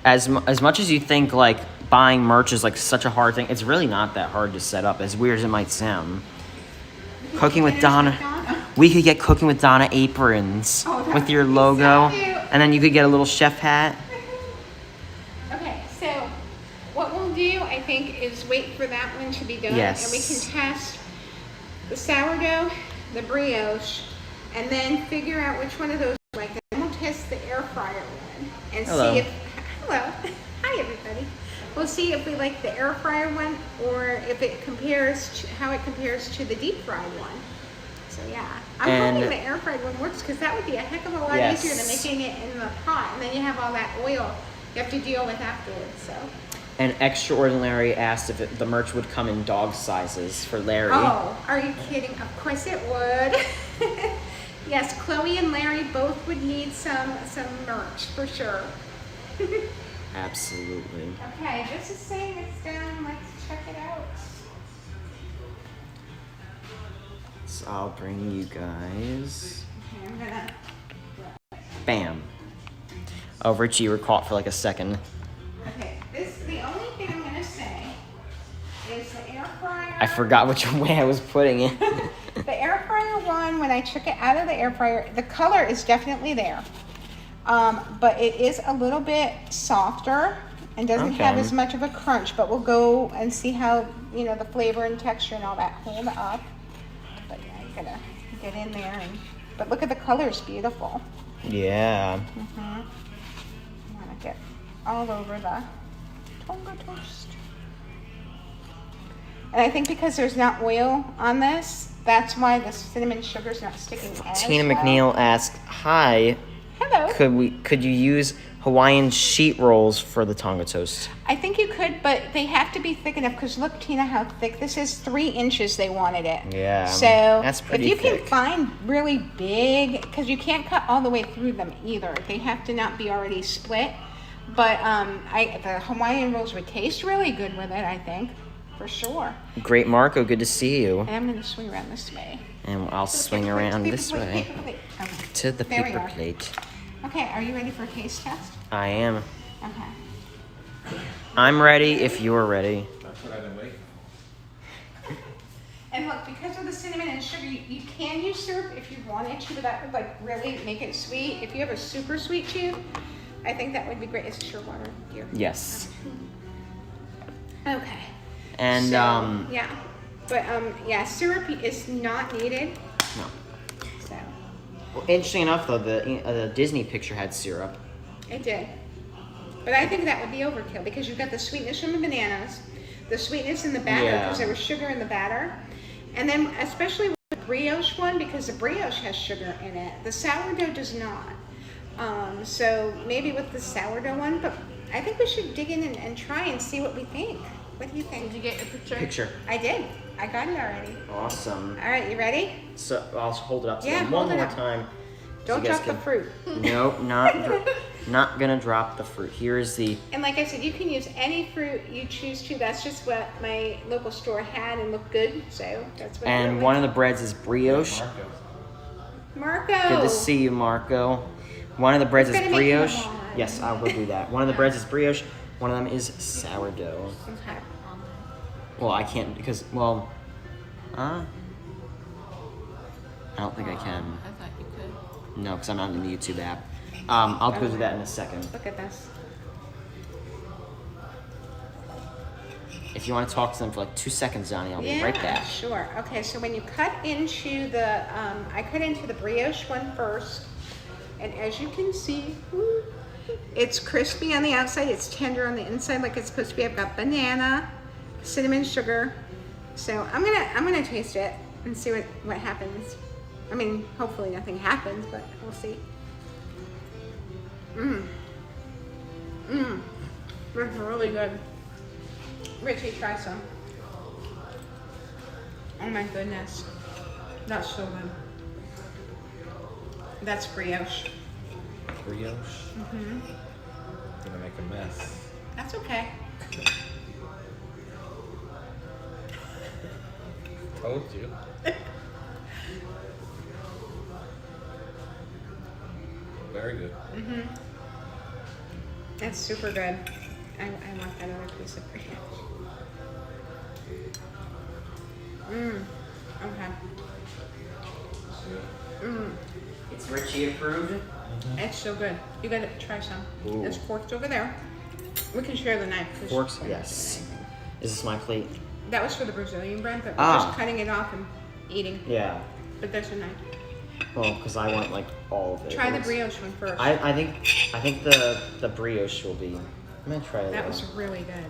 As much as you think like buying merch is like such a hard thing, it's really not that hard to set up, as weird as it might sound. Cooking with Donna. We could get Cooking with Donna aprons Oh, that with your would be logo, so cute. and then you could get a little chef hat. Okay, so what we'll do, I think, is wait for that one to be done. Yes. And we can test the sourdough, the brioche, and then figure out which one of those we like. Then we'll test the air fryer one and Hello. see if, hello, hi everybody. We'll see if we like the air fryer one or if it compares to, how it compares to the deep fried one. So yeah, I'm And- hoping the air fried one works because that would be a heck of a lot Yes. easier than making it in the pot, and then you have all that oil you have to deal with afterwards. So. And Extraordinary asked if the merch would come in dog sizes for Larry. Oh, are you kidding? Of course it would. Yes, Chloe and Larry both would need some merch for sure. Absolutely. Okay, this is saying it's done. Let's check it out. So I'll bring you guys. Okay, I'm gonna. Bam. Oh, Richie, you were caught for like a second. Okay, the only thing I'm gonna say is the air fryer. I forgot which way I was putting it. The air fryer one, when I took it out of the air fryer, the color is definitely there. But it is a little bit softer and doesn't have Okay. as much of a crunch, but we'll go and see how, the flavor and texture and all that hold up. But yeah, you gotta get in there but look at the color, it's beautiful. Yeah. all over the Tonga toast. And I think because there's not oil on this, that's why the cinnamon sugar's not sticking as Tina well. McNeil asked, "Hi, Hello. could you use Hawaiian sheet rolls for the Tonga toast?" I think you could, but they have to be thick enough because look, Tina, how thick this is. 3 inches they wanted it. Yeah, So that's pretty if you thick. can find really big, because you can't cut all the way through them either. They have to not be already split. But the Hawaiian rolls would taste really good with it, I think, for sure. Great, Marco. Good to see you. And I'm going to swing around this way. And I'll swing around this way Okay. to the There we paper are. plate. Okay, are you ready for a taste test? I am. Okay. I'm ready if you're ready. That's what I've been waiting for. And look, because of the cinnamon and sugar, you can use syrup if you wanted to, but that would like really make it sweet. If you have a super sweet tooth, I think that would be great. Is it your water, dear? Yes. Okay. And So, yeah, but yeah, syrup is not needed. no. So Well, interesting enough, though, the Disney picture had syrup. it did. But I think that would be overkill because you've got the sweetness from the bananas, the sweetness in the batter Yeah. because there was sugar in the batter, and then especially with the brioche one because the brioche has sugar in it. The sourdough does not. So maybe with the sourdough one, but I think we should dig in and try and see what we think. What do you think? Did you get your picture? Picture. I did. I got it already. Awesome. All right, you ready? So I'll hold it up to Yeah, them one hold it more up. time. so Don't you guys drop the can- fruit. Nope, not gonna drop the fruit. Here's the. And like I said, you can use any fruit you choose to. That's just what my local store had and looked good. So that's what I And went one of with. the breads is brioche. Marco. Marco. Good to see you, Marco. One of the breads is We're gonna make them brioche. all. Yes, I will do that. One of the breads is brioche. One of them is sourdough. Okay. Well, I can't because I don't think I can. I thought you could. No, because I'm not in the YouTube app. I'll go do that in a second. Look at this. If you want to talk to them for like 2 seconds, Johnny, I'll be right back. Sure. Okay, so when you cut into the, I cut into the brioche one first, and as you can see, it's crispy on the outside, it's tender on the inside like it's supposed to be. I've got banana, cinnamon, sugar. So I'm gonna taste it and see what happens. I mean, hopefully nothing happens, but we'll see. That's really good. Richie, try some. Oh my goodness. That's so good. That's brioche. Brioche. Gonna make a mess. That's okay. Told you. Very good. That's super good. I want that other piece of brioche. Okay. It's Richie approved. It's so good. You gotta try some. Ooh. There's forks over there. We can share the knife. 'cause Forks? we're not Yes. doing anything. Is this my plate? That was for the Brazilian bread, but we're Ah. just cutting it off and eating. Yeah. But there's a knife. Well, because I want like all of it. Try the It's- brioche one first. I think the brioche will be. I'm gonna try it. That was really good.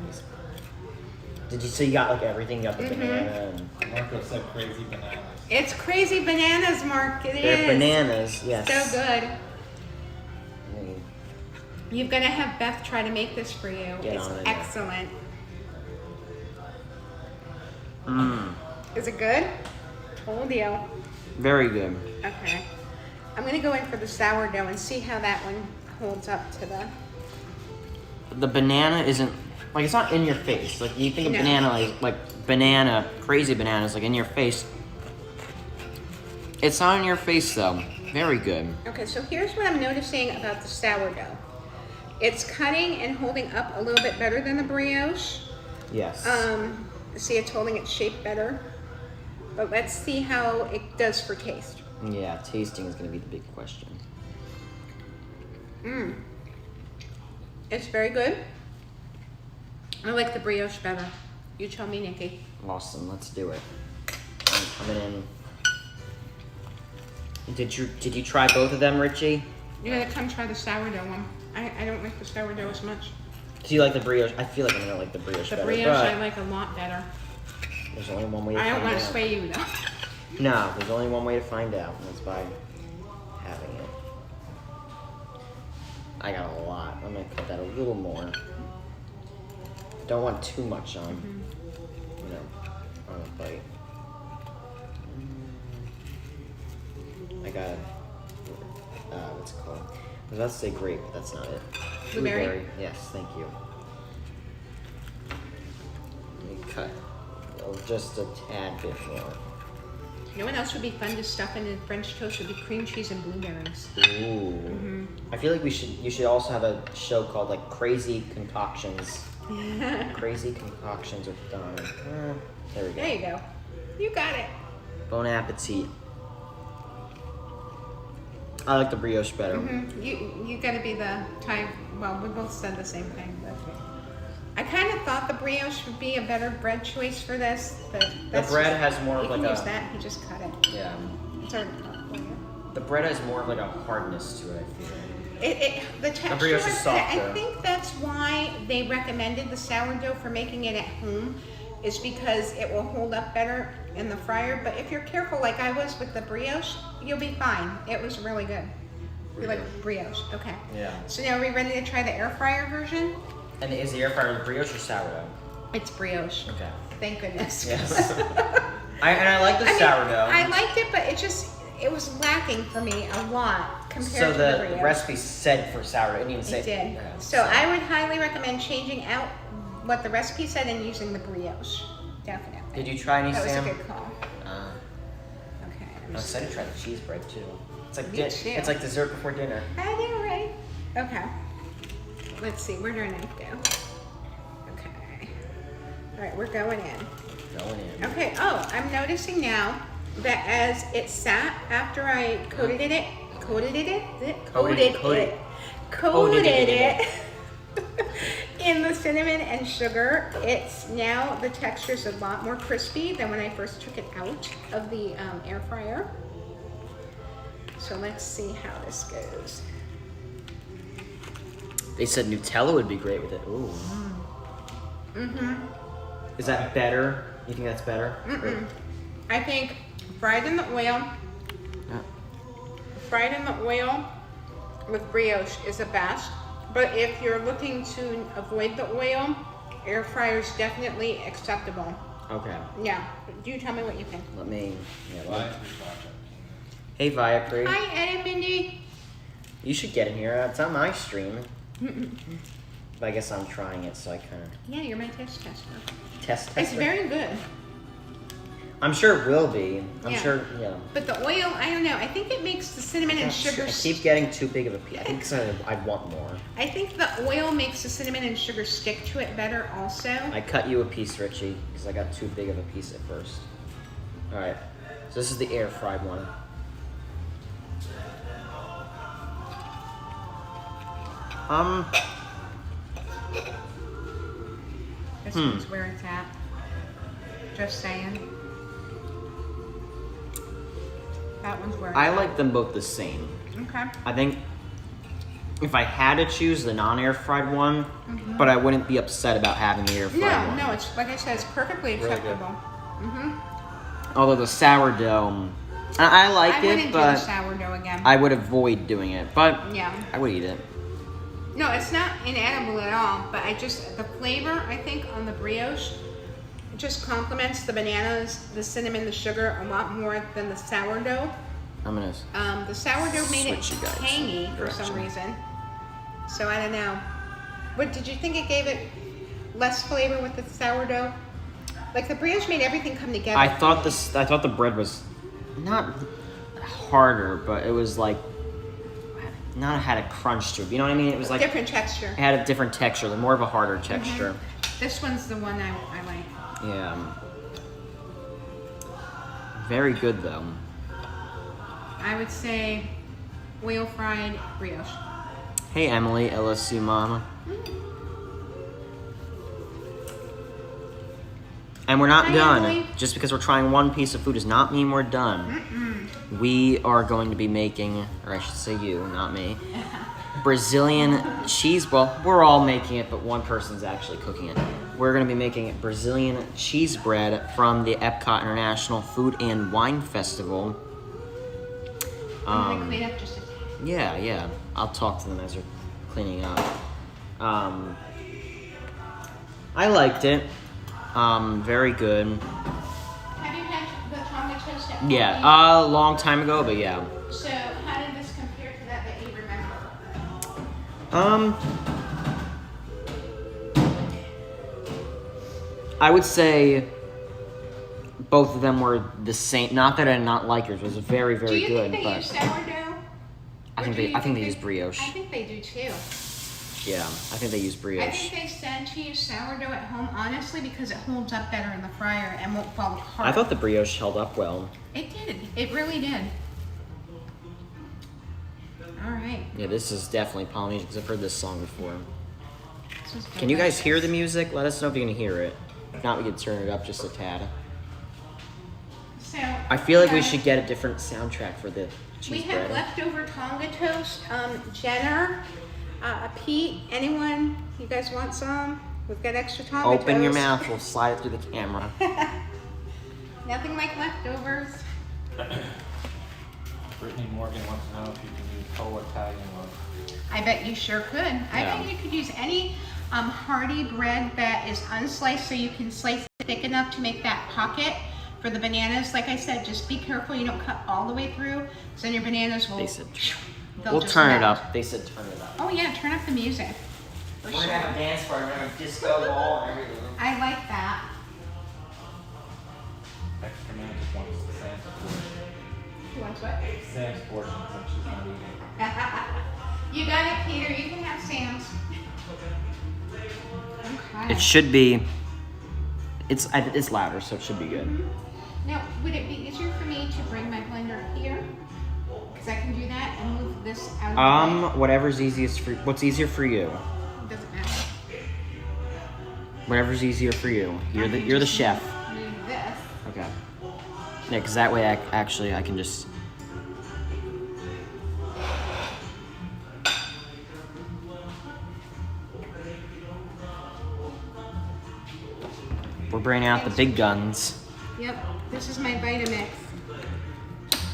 Did you say you got like everything? You got the banana and Marco said crazy bananas. It's crazy bananas, Mark. It they're is. bananas. Yes. So good. Mm. You're gonna have Beth try to make this for you. Get It's on it. excellent. Mm. Is it good? Told you. Very good. Okay. I'm gonna go in for the sourdough and see how that one holds up to the. The banana isn't like it's not in your face. Like you think of No. banana like banana, crazy bananas like in your face. It's not in your face though. Very good. Okay, so here's what I'm noticing about the sourdough. It's cutting and holding up a little bit better than the brioche. Yes. See, it's holding its shape better. But let's see how it does for taste. Yeah, tasting is gonna be the big question. It's very good. I like the brioche better. You tell me, Nikki. Awesome. Let's do it. I'm coming in. Did you try both of them, Richie? You gotta come try the sourdough one. I don't like the sourdough as much. Do you like the brioche? I feel like I'm gonna like the brioche The better. brioche but I like a lot better. there's only one way to I don't find want to out. sway you though. No, there's only one way to find out, and that's by having it. I got a lot. I'm gonna cut that a little more. Don't want too much on, you know, on a bite. I got, what's it called? I was about to say grape, but that's not it. Blueberry? Yes, thank you. Let me cut just a tad bit more. You know what else would be fun to stuff in French toast would be cream cheese and blueberries. Ooh. I feel like you should also have a show called like Crazy Concoctions. Crazy Concoctions with Donna. There we go. There you go. You got it. Bon appetit. I like the brioche better. You gotta be the type. Well, we both said the same thing, but I kind of thought the brioche would be a better bread choice for this, but that's bread just, has more of you like can a- use that. You just cut it. Yeah. It's already cut for you. The bread has more of like a hardness to it, I feel. The texture. brioche is softer. I think that's why they recommended the sourdough for making it at home, is because it will hold up better in the fryer. But if you're careful, like I was with the brioche, you'll be fine. It was really good. You like brioche? Okay. Yeah. So now are we ready to try the air fryer version? And is the air fryer brioche or sourdough? It's brioche. Okay. Thank goodness. Yes. I like the I mean, sourdough. I liked it, but it was lacking for me a lot compared So to the the brioche. recipe said for sourdough. It didn't even say. It did. Yeah, So I would highly recommend changing out what the recipe said and using the brioche. Definitely. Did you try any, That was Sam? a good call. Okay. I'm excited to try the cheese bread too. It's like Me too. it's like dessert before dinner. I know, right? Okay. Let's see. Where did our knife go? Okay. All right, we're going in. Going in. Okay. Oh, I'm noticing now that as it sat after I coated it in the cinnamon and sugar, it's now the texture's a lot more crispy than when I first took it out of the air fryer. So let's see how this goes. They said Nutella would be great with it. Ooh. Is that better? You think that's better? I think fried in the oil with brioche is the best. But if you're looking to avoid the oil, air fryer is definitely acceptable. Okay. Yeah. You tell me what you think. Let me. Yeah, Why? let- Hey Viapre. Hi, Ed and Mindy. You should get in here. It's on my stream. But I guess I'm trying it, so I kind of Yeah, you're my taste tester. test. It's very good. I'm sure it will be. I'm Yeah. sure. Yeah. But the oil, I don't know. I think it makes the cinnamon and sugar. I keep getting too big of a piece. I think I want more. I think the oil makes the cinnamon and sugar stick to it better also. I cut you a piece, Richie, because I got too big of a piece at first. All right. So this is the air fried one. This one's where it's at. Just saying. That one's where it's I at. like them both the same. Okay. I think if I had to choose the non-air fried one, but I wouldn't be upset about having the air fried one. No, it's like I said, it's perfectly Really good. acceptable. Although the sourdough, I like I it, wouldn't do the but sourdough again. I would avoid doing it. But Yeah. I would eat it. No, it's not inedible at all, but the flavor, I think, on the brioche just complements the bananas, the cinnamon, the sugar a lot more than the sourdough. I'm gonna. The sourdough made it Switch you guys tangy for some direction. reason. So I don't know. What did you think it gave it less flavor with the sourdough? Like the brioche made everything come together. I thought the bread was not harder, but it was like not had a crunch to it. You know what I mean? It was like different texture. it had a different texture, more of a harder texture. This one's the one I like. Yeah. Very good though. I would say oil fried brioche. Hey Emily, LSU mama. And we're not Hi, done. Emily. Just because we're trying one piece of food does not mean we're done. We are going to be making, or I should say you, not me, Brazilian cheese. Well, we're all making it, but one person's actually cooking it. We're gonna be making Brazilian cheese bread from the Epcot International Food and Wine Festival. I'm gonna clean up just a tad. Yeah. I'll talk to them as they're cleaning up. I liked it. Very good. Have you had the Tonga toast at home? Yeah, a long time ago, but yeah. So how did this compare to that you remember? I would say both of them were the same. Not that I did not like yours. It was very, Do very you good. think they But use sourdough? I think they use brioche. I think they do too. Yeah, I think they use I brioche. think they said to use sourdough at home, honestly, because it holds up better in the fryer and won't fall apart. I thought the brioche held up well. It did. It really did. All right. Yeah, this is definitely Polynesian because I've heard this song before. This was Can you guys delicious. hear the music? Let us know if you can hear it. If not, we can turn it up just a tad. So I feel like we yeah, should get a different soundtrack for the We cheese have bread. leftover Tonga toast. Jenner, Pete, anyone? You guys want some? We've got extra Tonga toast. Open your mouth. We'll slide it through the camera. Nothing like leftovers. Brittany Morgan wants to know if you can use whole Italian loaf. I bet you sure could. I Yeah. bet you could use any hearty bread that is unsliced, so you can slice it thick enough to make that pocket for the bananas. Like I said, just be careful you don't cut all the way through, so then your bananas will. They said, they'll we'll just turn it melt. up. They said turn it up. Oh yeah, turn up the music. For We're sure. gonna have a dance party. We're gonna have a disco ball and everything. I like that. Extra man just wants the Sam's portion. Who wants what? Sam's portion since she's not eating. You got it, Peter. You can have Sam's. Okay. It should be. It's louder, so it should be good. Now, would it be easier for me to bring my blender here? Because I can do that and move this out of the way. Whatever's easiest for. What's easier for you? Doesn't matter. Whatever's easier for you. I You're the can just chef. Move this. Okay. Yeah, because that way I can just. We're bringing out the big guns. Yep. This is my Vitamix.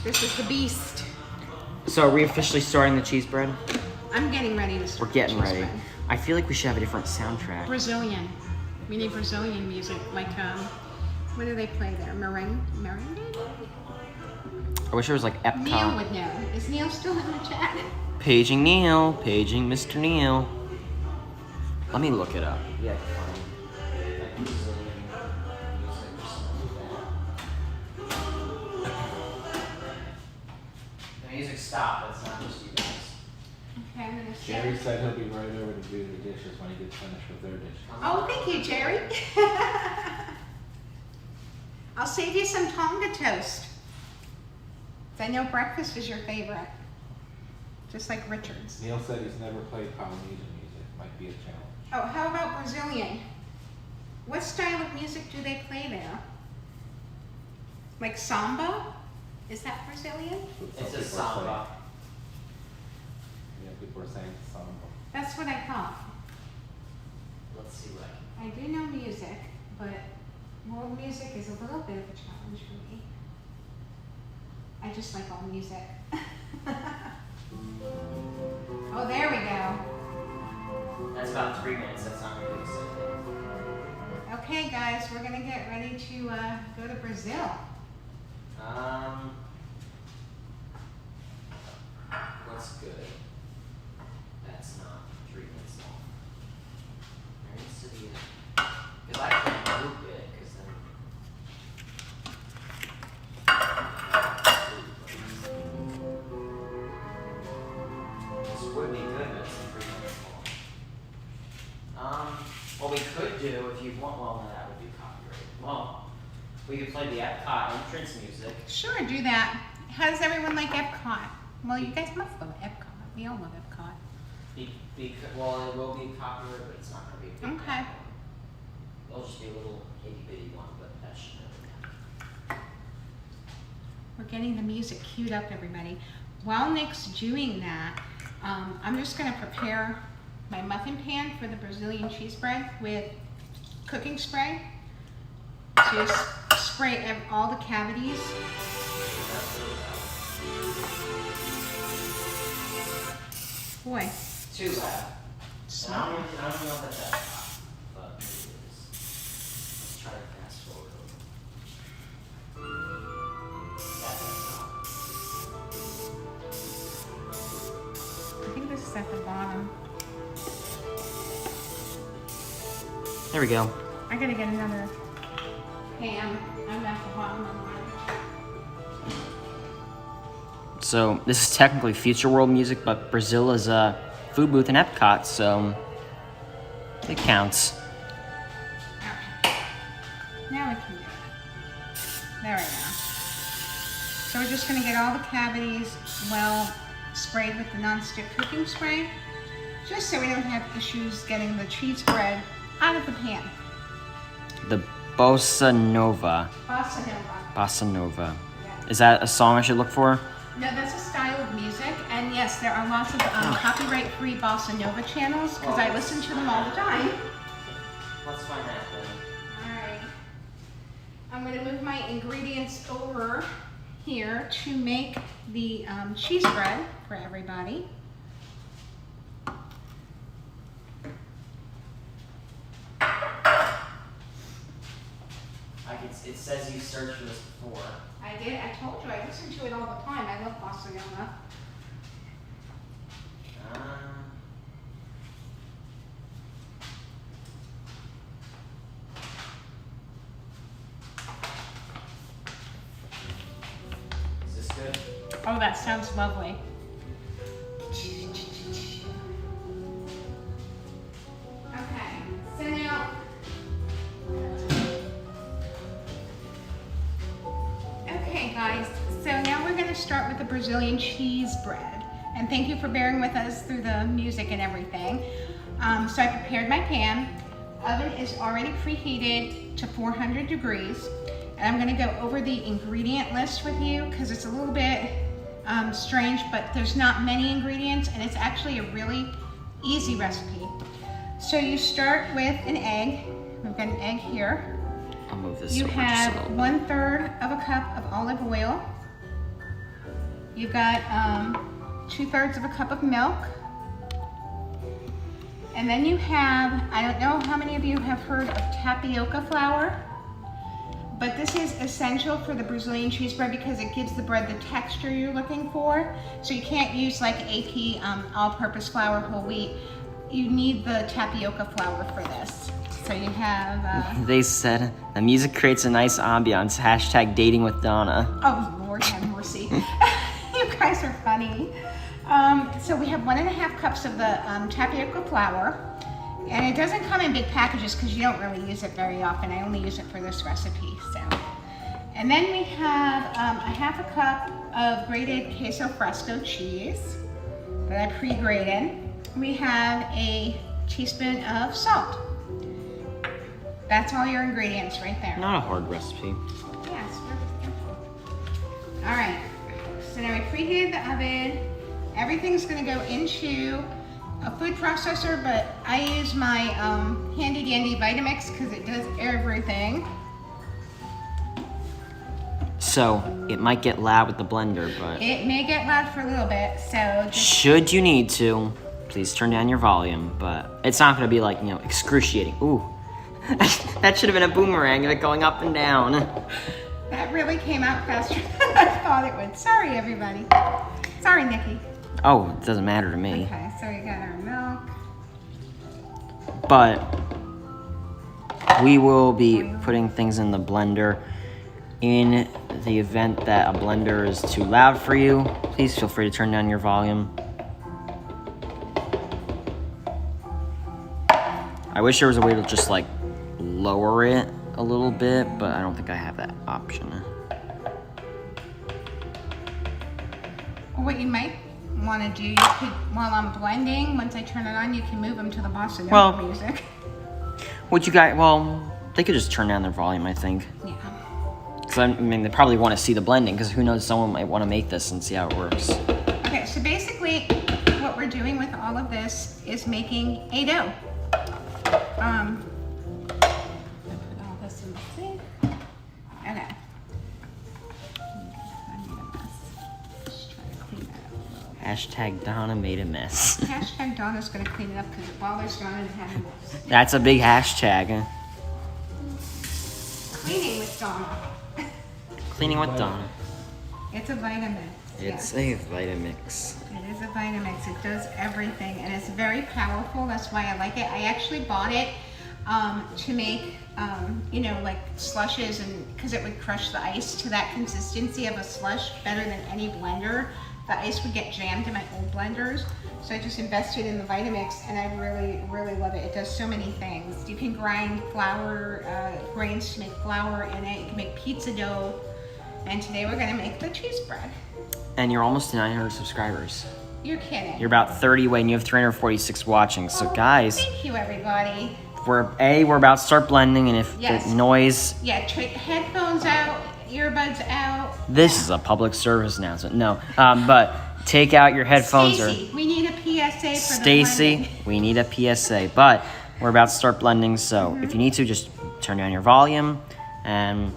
This is the beast. So are we officially starting the cheese bread? I'm getting ready to start. We're getting cheese ready. bread. I feel like we should have a different soundtrack. Brazilian. We need Brazilian music. Like, what do they play there? Merengue? I wish it was like Neil Epcot. would know. Is Neil still in the chat? Paging Neil. Paging Mr. Neil. Let me look it up. Yeah, I can find the music stopped. That's not just you guys. Okay, I'm gonna Jerry said he'll be right over to do the dishes when he gets finished with their dishes. Oh, thank you, Jerry. I'll save you some Tonga toast. 'Cause I know breakfast is your favorite. Just like Richard's. Neil said he's never played Polynesian music. Might be a challenge. Oh, how about Brazilian? What style of music do they play there? Like samba? Is that Brazilian? Some It's a people are samba. saying- Yeah, people are saying samba. That's what I thought. Let's see what I do know music, but world music is a little bit of a challenge for me. I just like all music. Oh, there we go. That's about 3 minutes. That's not gonna be the same. Okay, guys, we're gonna get ready to go to Brazil. What's good? That's not 3 minutes long. There needs to be because I can't group it, because then. This would be good, but it's 3 minutes long. What we could do, if you want, well, no, that would be copyrighted. Well, we could play the Epcot entrance music. Sure, do that. How does everyone like Epcot? Well, you guys must love Epcot. We all love Epcot. Well, it will be copyrighted, but it's not going to be a big Okay. one. It'll just be a little itty bitty one, but that shouldn't really matter. We're getting the music queued up, everybody. While Nick's doing that, I'm just gonna prepare my muffin pan for the Brazilian cheese bread with cooking spray. Just spray all the cavities. Boy. Too loud. I don't know if that's that hot, but maybe it is. Let's try to fast forward a little. That's I think this is at the bottom. There we go. I gotta get another pan. I'm at the bottom of mine. So this is technically future world music, but Brazil is a food booth in Epcot, so it counts. Okay. Now we can do it. There we go. So we're just gonna get all the cavities well sprayed with the non-stick cooking spray, just so we don't have issues getting the cheese bread out of the pan. The Bossa Nova. Bossa Nova. Bossa Nova. Yeah. Is that a song I should look for? No, that's a style of music, and yes, there are lots of copyright-free Bossa Nova channels, because I listen to them all the time. Let's find that then. Alright. I'm going to move my ingredients over here to make the cheese bread for everybody. It says you searched for this before. I did. I told you. I listen to it all the time. I love Bossa Nova. Is this good? Oh, that sounds lovely. Okay. So now... Okay, guys. So now we're going to start with the Brazilian cheese bread. And thank you for bearing with us through the music and everything. So I prepared my pan. Oven is already preheated to 400 degrees. And I'm going to go over the ingredient list with you because it's a little bit strange, but there's not many ingredients and it's actually a really easy recipe. So you start with an egg. We've got an egg here. I'll move this You over just a have little bit. 1/3 of a cup of olive oil. You've got 2/3 of a cup of milk. And then you have, I don't know how many of you have heard of tapioca flour, but this is essential for the Brazilian cheese bread because it gives the bread the texture you're looking for. So you can't use like AP all-purpose flour, whole wheat. You need the tapioca flour for this. So you have... They said, the music creates a nice ambiance. Hashtag dating with Donna. Oh, Lord have mercy. You guys are funny. So we have 1.5 cups of the tapioca flour. And it doesn't come in big packages because you don't really use it very often. I only use it for this recipe. So, and then we have 1/2 cup of grated queso fresco cheese that I pre-grated. We have a teaspoon of salt. That's all your ingredients right there. Not a hard recipe. Yes, really simple. All right. So now we preheated the oven. Everything's going to go into a food processor, but I use my handy dandy Vitamix because it does everything. So, it might get loud with the blender, but It may get loud for a little bit, so just, should you need to, please turn down your volume, but it's not gonna be like, excruciating. Ooh, that should have been a boomerang of it going up and down. that really came out faster than I thought it would. Sorry, everybody. Sorry, Nikki. Oh, it doesn't matter to me. Okay, so we got our milk. But we will be putting things in the blender. In the event that a blender is too loud for you, please feel free to turn down your volume. I wish there was a way to just like lower it a little bit, but I don't think I have that option. Well, what you might want to do, you could, while I'm blending, once I turn it on, you can move them to the Bossa Nova Well, music. Would you guys, they could just turn down their volume, I think. Yeah. Because I mean, they probably want to see the blending, because who knows, someone might want to make this and see how it works. Okay, so basically what we're we're doing with all of this is making a dough. I put all this in the sink. Okay. I made a mess. Just try to clean that up a little bit. Hashtag Donna made a mess. Hashtag Donna's gonna clean it up because it bothers Donna to have a mess. That's a big hashtag. Cleaning with Donna. Cleaning with Donna. It's a Vitamix. It's yes. a Vitamix. It is a Vitamix. It does everything, and it's very powerful. That's why I like it. I actually bought it to make, you know, like slushes, and because it would crush the ice to that consistency of a slush better than any blender. The ice would get jammed in my old blenders, so I just invested in the Vitamix, and I really, really love it. It does so many things. You can grind flour, grains to make flour in it. You can make pizza dough, and today we're gonna make the cheese bread. And you're almost to 900 subscribers. You're kidding. You're about 30 away and you have 346 watching. So guys, Thank you, everybody. we're about to start blending, and if Yes. the noise, Yeah, headphones out, earbuds out. this is a public service announcement. No, but take out your headphones. Stacy, we need a PSA for Stacy, the we need a PSA. But we're about to start blending, so if you need to, just turn down your volume, and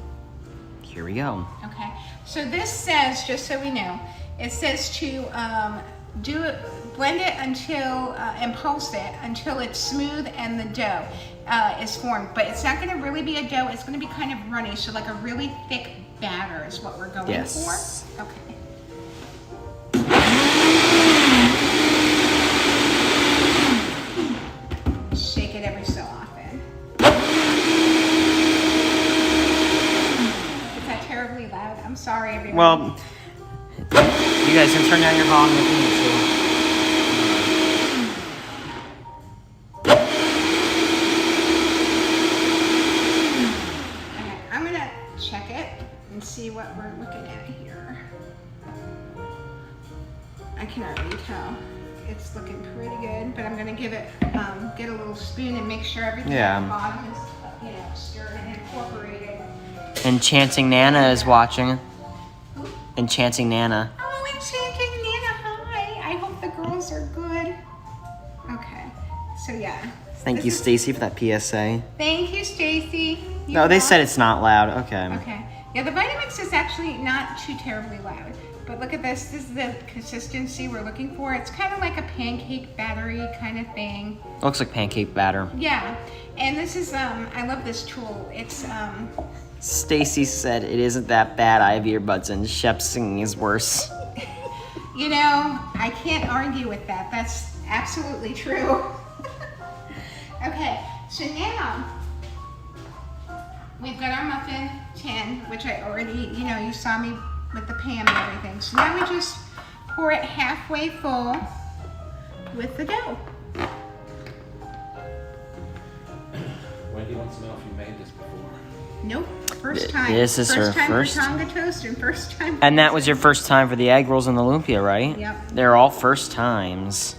here we go. blending. Okay, so this says, just so we know, it says to blend it until, and pulse it until it's smooth and the dough is formed. But it's not gonna really be a dough, it's gonna be kind of runny, so like a really thick batter is what we're going Yes. for. Okay. Shake it every so often. Is that terribly loud? I'm sorry, everyone. Well, you guys can turn down your volume if you need to. Okay, I'm gonna check it and see what we're looking at here. I can already tell it's looking pretty good, but I'm gonna give it, get a little spoon and make sure everything at the bottom is, you know, stirred and incorporated. Enchanting Nana is watching. Enchanting Nana. Oh, Enchanting Nana, hi. I hope the girls are good. Okay, so yeah. Thank This you, is- Stacy, for that PSA. Thank you, Stacy. No, they said it's not loud. Okay. Okay. Yeah, the Vitamix is actually not too terribly loud. But look at this. This is the consistency we're looking for. It's kind of like a pancake battery kind of thing. Looks like pancake batter. Yeah. And this is, I love this tool. It's, Stacy said it isn't that bad. I have earbuds and Shep's singing is worse. you know, I can't argue with that. That's absolutely true. Okay, so now we've got our muffin tin, which I already, you know, you saw me with the pan and everything. So now we just pour it halfway full with the dough. Wendy wants to know if you made this before. Nope, first time. This is her time first- for Tonga toast and first time. And that was your first time for the egg rolls and the lumpia, right? Yep. They're all first times.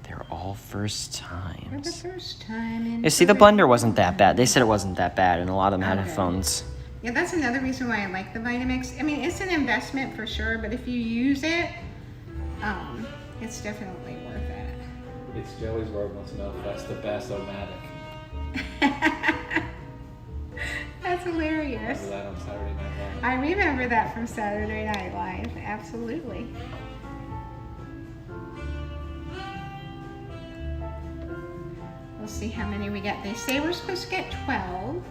They're all first For the times. first time in You see, the blender wasn't that bad. They said it wasn't that bad, and a lot of them had Okay. headphones. Yeah, that's another reason why I like the Vitamix. I mean, it's an investment for sure, but if you use it, it's definitely worth it. It's Joey's World wants to know if that's the Bass-O-Matic. That's hilarious. Remember that on Saturday Night Live? I remember that from Saturday Night Live. Absolutely. We'll see how many we get. They say we're supposed to get 12.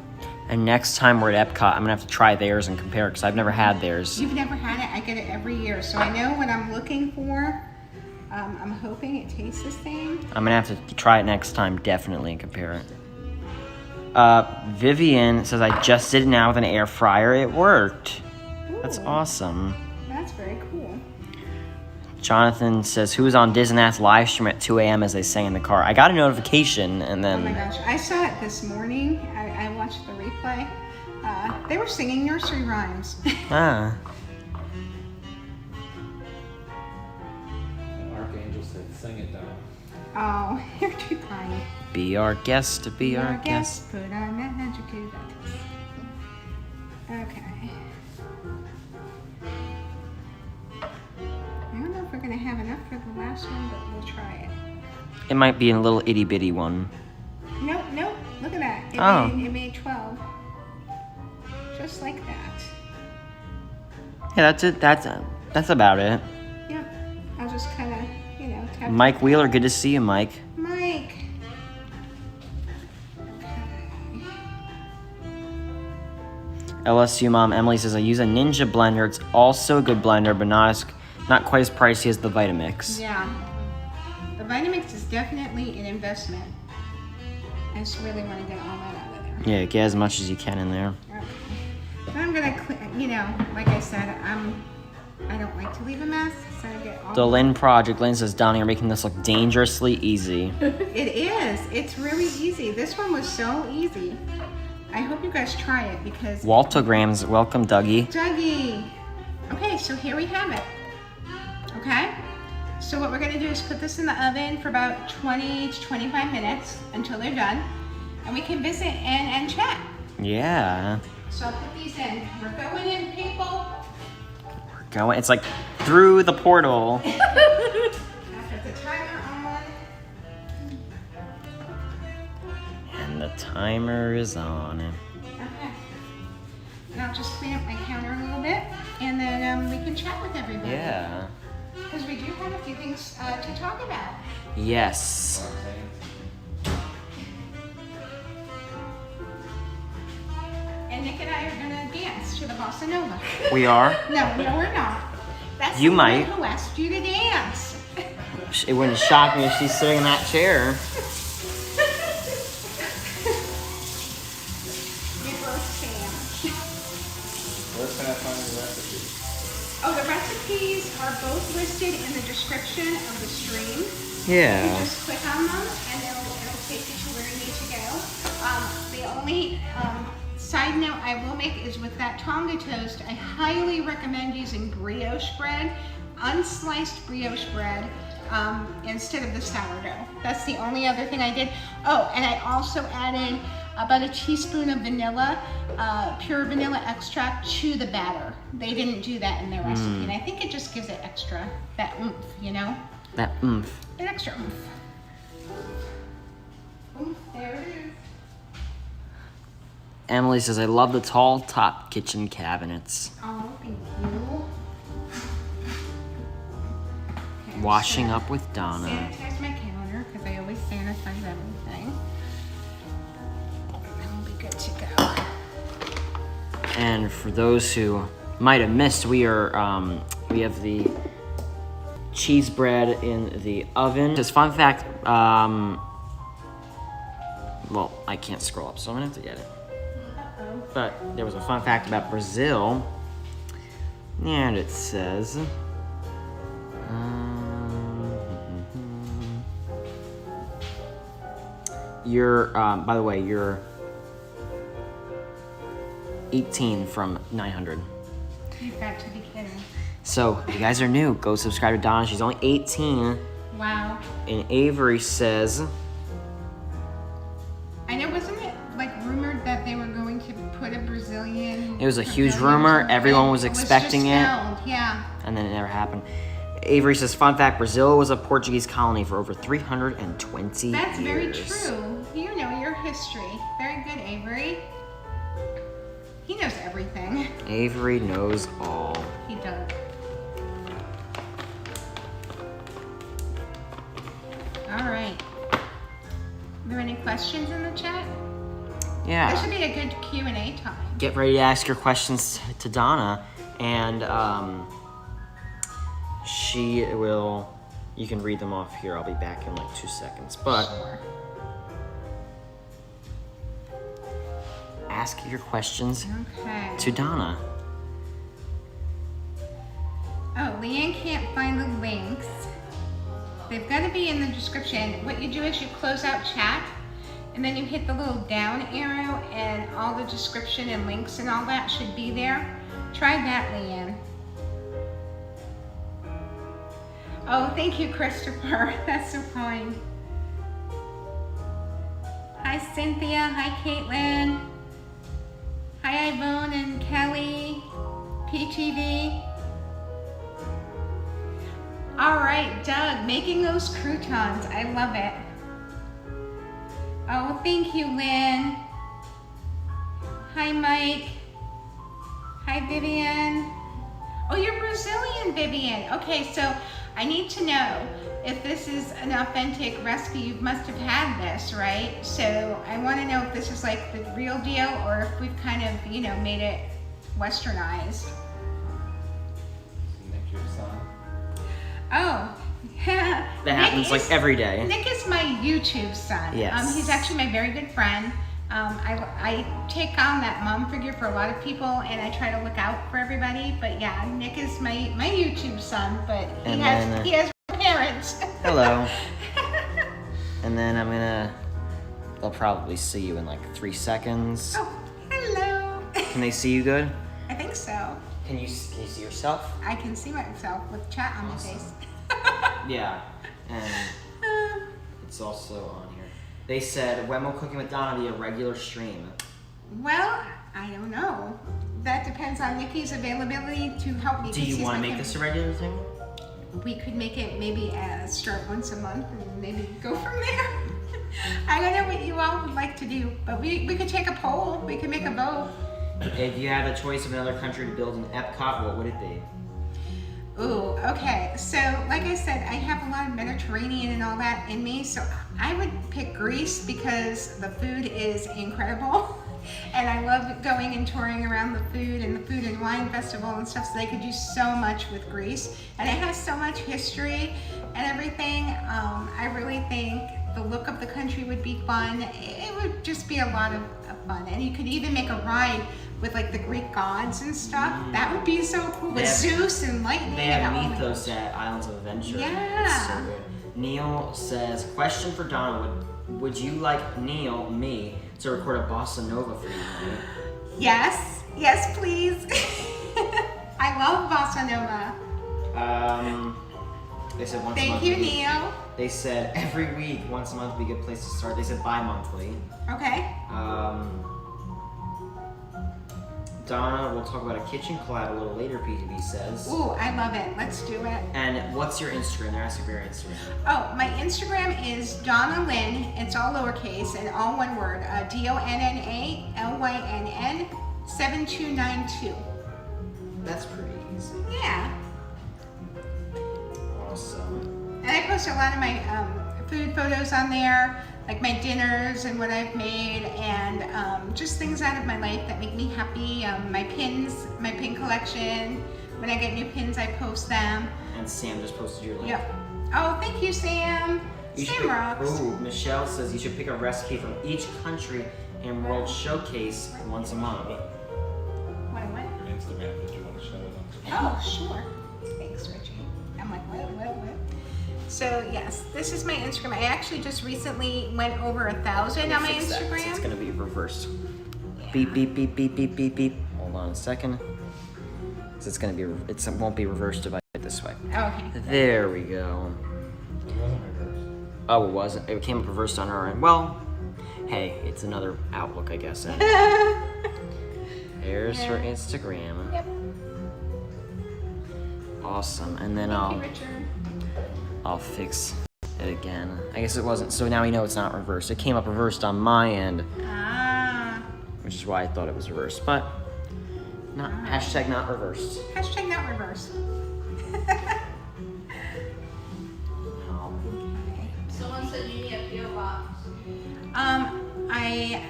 And next time we're at Epcot, I'm gonna have to try theirs and compare because I've never had theirs. You've never had it? I get it every year, so I know what I'm looking for. I'm hoping it tastes the same. I'm gonna have to try it next time, definitely, and compare it. Vivian says, I just did it now with an air fryer. It worked. That's Ooh, awesome. That's very cool. Jonathan says, who was on Disney's live stream at 2 a.m. as they sang in the car? I got a notification, and Oh my then gosh, I saw it this morning. I watched the replay. They were singing nursery rhymes. ah, And Archangel said, sing it, Donna. Oh, you're too kind. be our guest, to be our guest. Put on magic. Okay. It might be a little itty bitty one. Nope, nope. Look at that. It made 12. Just like that. Yeah, that's it. That's about it. Yep. I'll just kind of, tap. Mike Wheeler, good to see you, Mike. Mike. LSU mom Emily says I use a Ninja blender. It's also a good blender, but not quite as pricey as the Vitamix. Yeah. The Vitamix is definitely an investment. I just really want to get all that out of there. Yeah, get as much as you can in there. Okay. Then I'm gonna, like I said, I don't like to leave a mess, so I get all. The Lynn Project. Lynn says, Donnie, you're making this look dangerously easy. It is. It's really easy. This one was so easy. I hope you guys try it because. Waltograms, welcome, Dougie. Dougie. Okay, so here we have it. Okay? So what we're gonna do is put this in the oven for about 20 to 25 minutes until they're done. And we can visit and chat. Yeah. So I'll put these in. We're going in, people. We're going. It's like through the portal. I'll put the timer on. And the timer is on. Okay. And I'll just clean up my counter a little bit, and then we can chat with everybody. Yeah. Because we do have a few things to talk about. Yes. And Nick and I are gonna dance to the bossa nova. We are? No, we're not. That's You the might. one who asked you to dance. It wouldn't shock me if she's sitting in that chair. We both can. Where can I find the recipe? Oh, the recipes are both listed in the description of the stream. Yeah. You just click on them and it'll take you to where you need to go. The only side note I will make is with that Tonga toast, I highly recommend using brioche bread, unsliced brioche bread, instead of the sourdough. That's the only other thing I did. Oh, and I also added about a teaspoon of vanilla, pure vanilla extract to the batter. They didn't do that in their recipe, and I think it just gives it extra, that oomph, That oomph. An extra oomph. Oomph, there it is. Emily says, I love the tall top kitchen cabinets. Oh, thank you. Okay, Washing so up with Donna. sanitize my counter, because I always sanitize everything. And then we'll be good to go. And for those who might have missed, we have the cheese bread in the oven. Just fun fact, well, I can't scroll up, so I'm gonna have to get it. But there was a fun fact about Brazil, and it says, by the way, you're 18 from 900. You've got to be kidding. So, if you guys are new, go subscribe to Donna. She's only 18. Wow. And Avery says, I know, wasn't it like rumored that they were going to put a Brazilian? It was a huge pavilion rumor. somewhere? Everyone was It expecting just it. held, yeah. and then it never happened. Avery says, fun fact, Brazil was a Portuguese colony for over 320 That's years. very true. You know your history. Very good, Avery. He knows everything. Avery knows all. He does. All right. Are there any questions in the chat? Yeah. This should be a good Q&A time. Get ready to ask your questions to Donna, and she will, you can read them off here. I'll be back in like 2 seconds. But Sure. ask your questions Okay. to Donna. Oh, Leanne can't find the links. They've got to be in the description. What you do is you close out chat, and then you hit the little down arrow, and all the description and links and all that should be there. Try that, Leanne. Oh, thank you, Christopher. That's so kind. Hi, Cynthia. Hi, Caitlin. Hi, Yvonne and Kelly. PTV. All right, Doug, making those croutons. I love it. Oh, thank you, Lynn. Hi, Mike. Hi, Vivian. Oh, you're Brazilian, Vivian. Okay, so I need to know if this is an authentic recipe. You must have had this, right? So I want to know if this is like the real deal or if we've kind of, you know, made it westernized. Nick, your son. Oh, That happens like every day. Nick is my YouTube son. Yes. He's actually my very good friend. I take on that mom figure for a lot of people, and I try to look out for everybody. But yeah, Nick is my YouTube son, but he has parents. Hello. And then they'll probably see you in like 3 seconds. Oh, hello. Can they see you good? I think so. Can you see yourself? I can see myself with chat on my face. Yeah, and it's also on here. They said, when will Cooking with Donna be a regular stream? Well, I don't know. That depends on Nikki's availability to help me. Do you want to make this a regular thing? We could make it maybe start once a month and maybe go from there. I don't know what you all would like to do, but we could take a poll. We could make a vote. If you had a choice of another country to build an Epcot, what would it be? Ooh, okay. So, like I said, I have a lot of Mediterranean and all that in me, so I would pick Greece because the food is incredible. And I love going and touring around the food and the Food and Wine Festival and stuff, so they could do so much with Greece. And it has so much history and everything. I really think the look of the country would be fun. It would just be a lot of fun. And you could even make a ride with like the Greek gods and stuff. That would be so cool. With Zeus and lightning. They have mythos at Islands of Adventure. Yeah. It's so good. Neil says, question for Donna, would you like me, to record a bossa nova for you tonight? Yes, yes please. I love bossa nova. They said once a Thank month. you, Neil. They said every week, once a month would be a good place to start. They said bi-monthly. Okay. Donna, we'll talk about a kitchen collab a little later, PTV says. Ooh, I love it. Let's do it. And what's your Instagram? They're asking for your Instagram. Oh, my Instagram is Donna Lynn. It's all lowercase and all one word. DonnaLynn 7292. That's pretty easy. Yeah. Awesome. And I post a lot of my food photos on there, like my dinners and what I've made, and just things out of my life that make me happy. My pins, my pin collection. When I get new pins, I post them. And Sam just posted your link. Yep. Oh, thank you, Sam. Sam rocks. Ooh, Michelle says you should pick a recipe from each country and world showcase once a month. What? Your Instagram, did you want to show it on? Oh, sure. Thanks, Richie. I'm like, what? So yes, this is my Instagram. I actually just recently went over 1,000 on my Instagram. It's gonna be reversed. Yeah. Beep beep beep beep beep beep beep. Hold on a second. So it's gonna be. It won't be reversed if I do it this way. Okay. There we go. It wasn't reversed. Oh, it wasn't. It came up reversed on our end. Well, hey, it's another outlook, I guess. There's her Instagram. Yep. Awesome. And then Thank you, Richard. I'll fix it again. I guess it wasn't. So now we know it's not reversed. It came up reversed on my end, Ah. which is why I thought it was reversed. But not hashtag not reversed. Hashtag not reverse. No. Someone said you need a PO box. I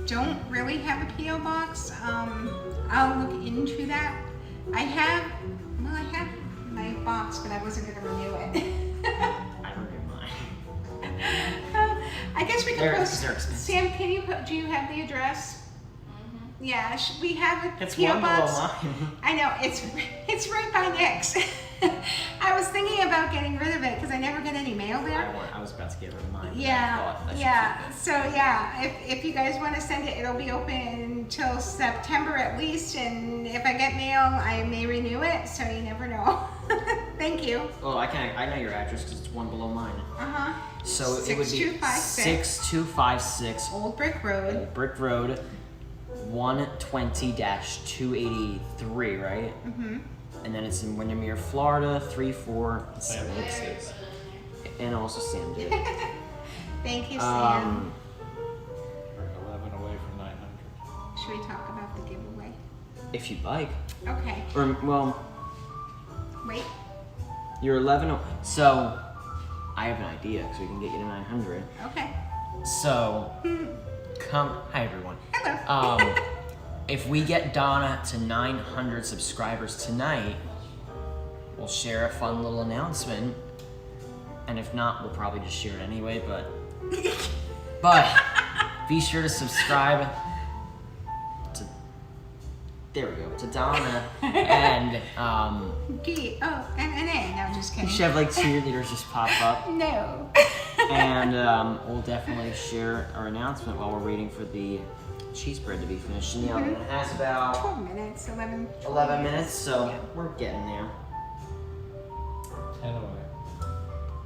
don't really have a PO box. I'll look into that. I have my box, but I wasn't gonna renew it. I renewed mine. I guess we can They're post. expensive. Sam, do you have the address? Yeah, we have a It's PO one below box. mine. I know, it's right by Nick's. I was thinking about getting rid of it because I never get any mail there. I was about to get rid of mine. But I Yeah, thought I should yeah. keep it. So yeah, if you guys want to send it, it'll be open until September at least. And if I get mail, I may renew it. So you never know. Thank you. Oh, I know your address because it's one below mine. So it would be 6256 6256 Old Brick Road. Old Brick Road, 120-283, right? and then it's in Windermere, Florida, 34786. And also Sam did. Thank you, Sam. We're 11 away from 900. Should we talk about the giveaway? If you'd like. Okay. Or, well, Wait. you're 11. So, I have an idea because we can get you to 900. Okay. So, hi everyone. Hello. If we get Donna to 900 subscribers tonight, we'll share a fun little announcement. And if not, we'll probably just share it anyway, but be sure to subscribe to, there we go, to Donna and, D-O-N-N-A. No, just you kidding. should have like cheerleaders just pop up. No. And we'll definitely share our announcement while we're waiting for the cheese bread to be finished in the oven. It has about 12 minutes, 11. 11 minutes, so Yeah. we're getting there. 10 away.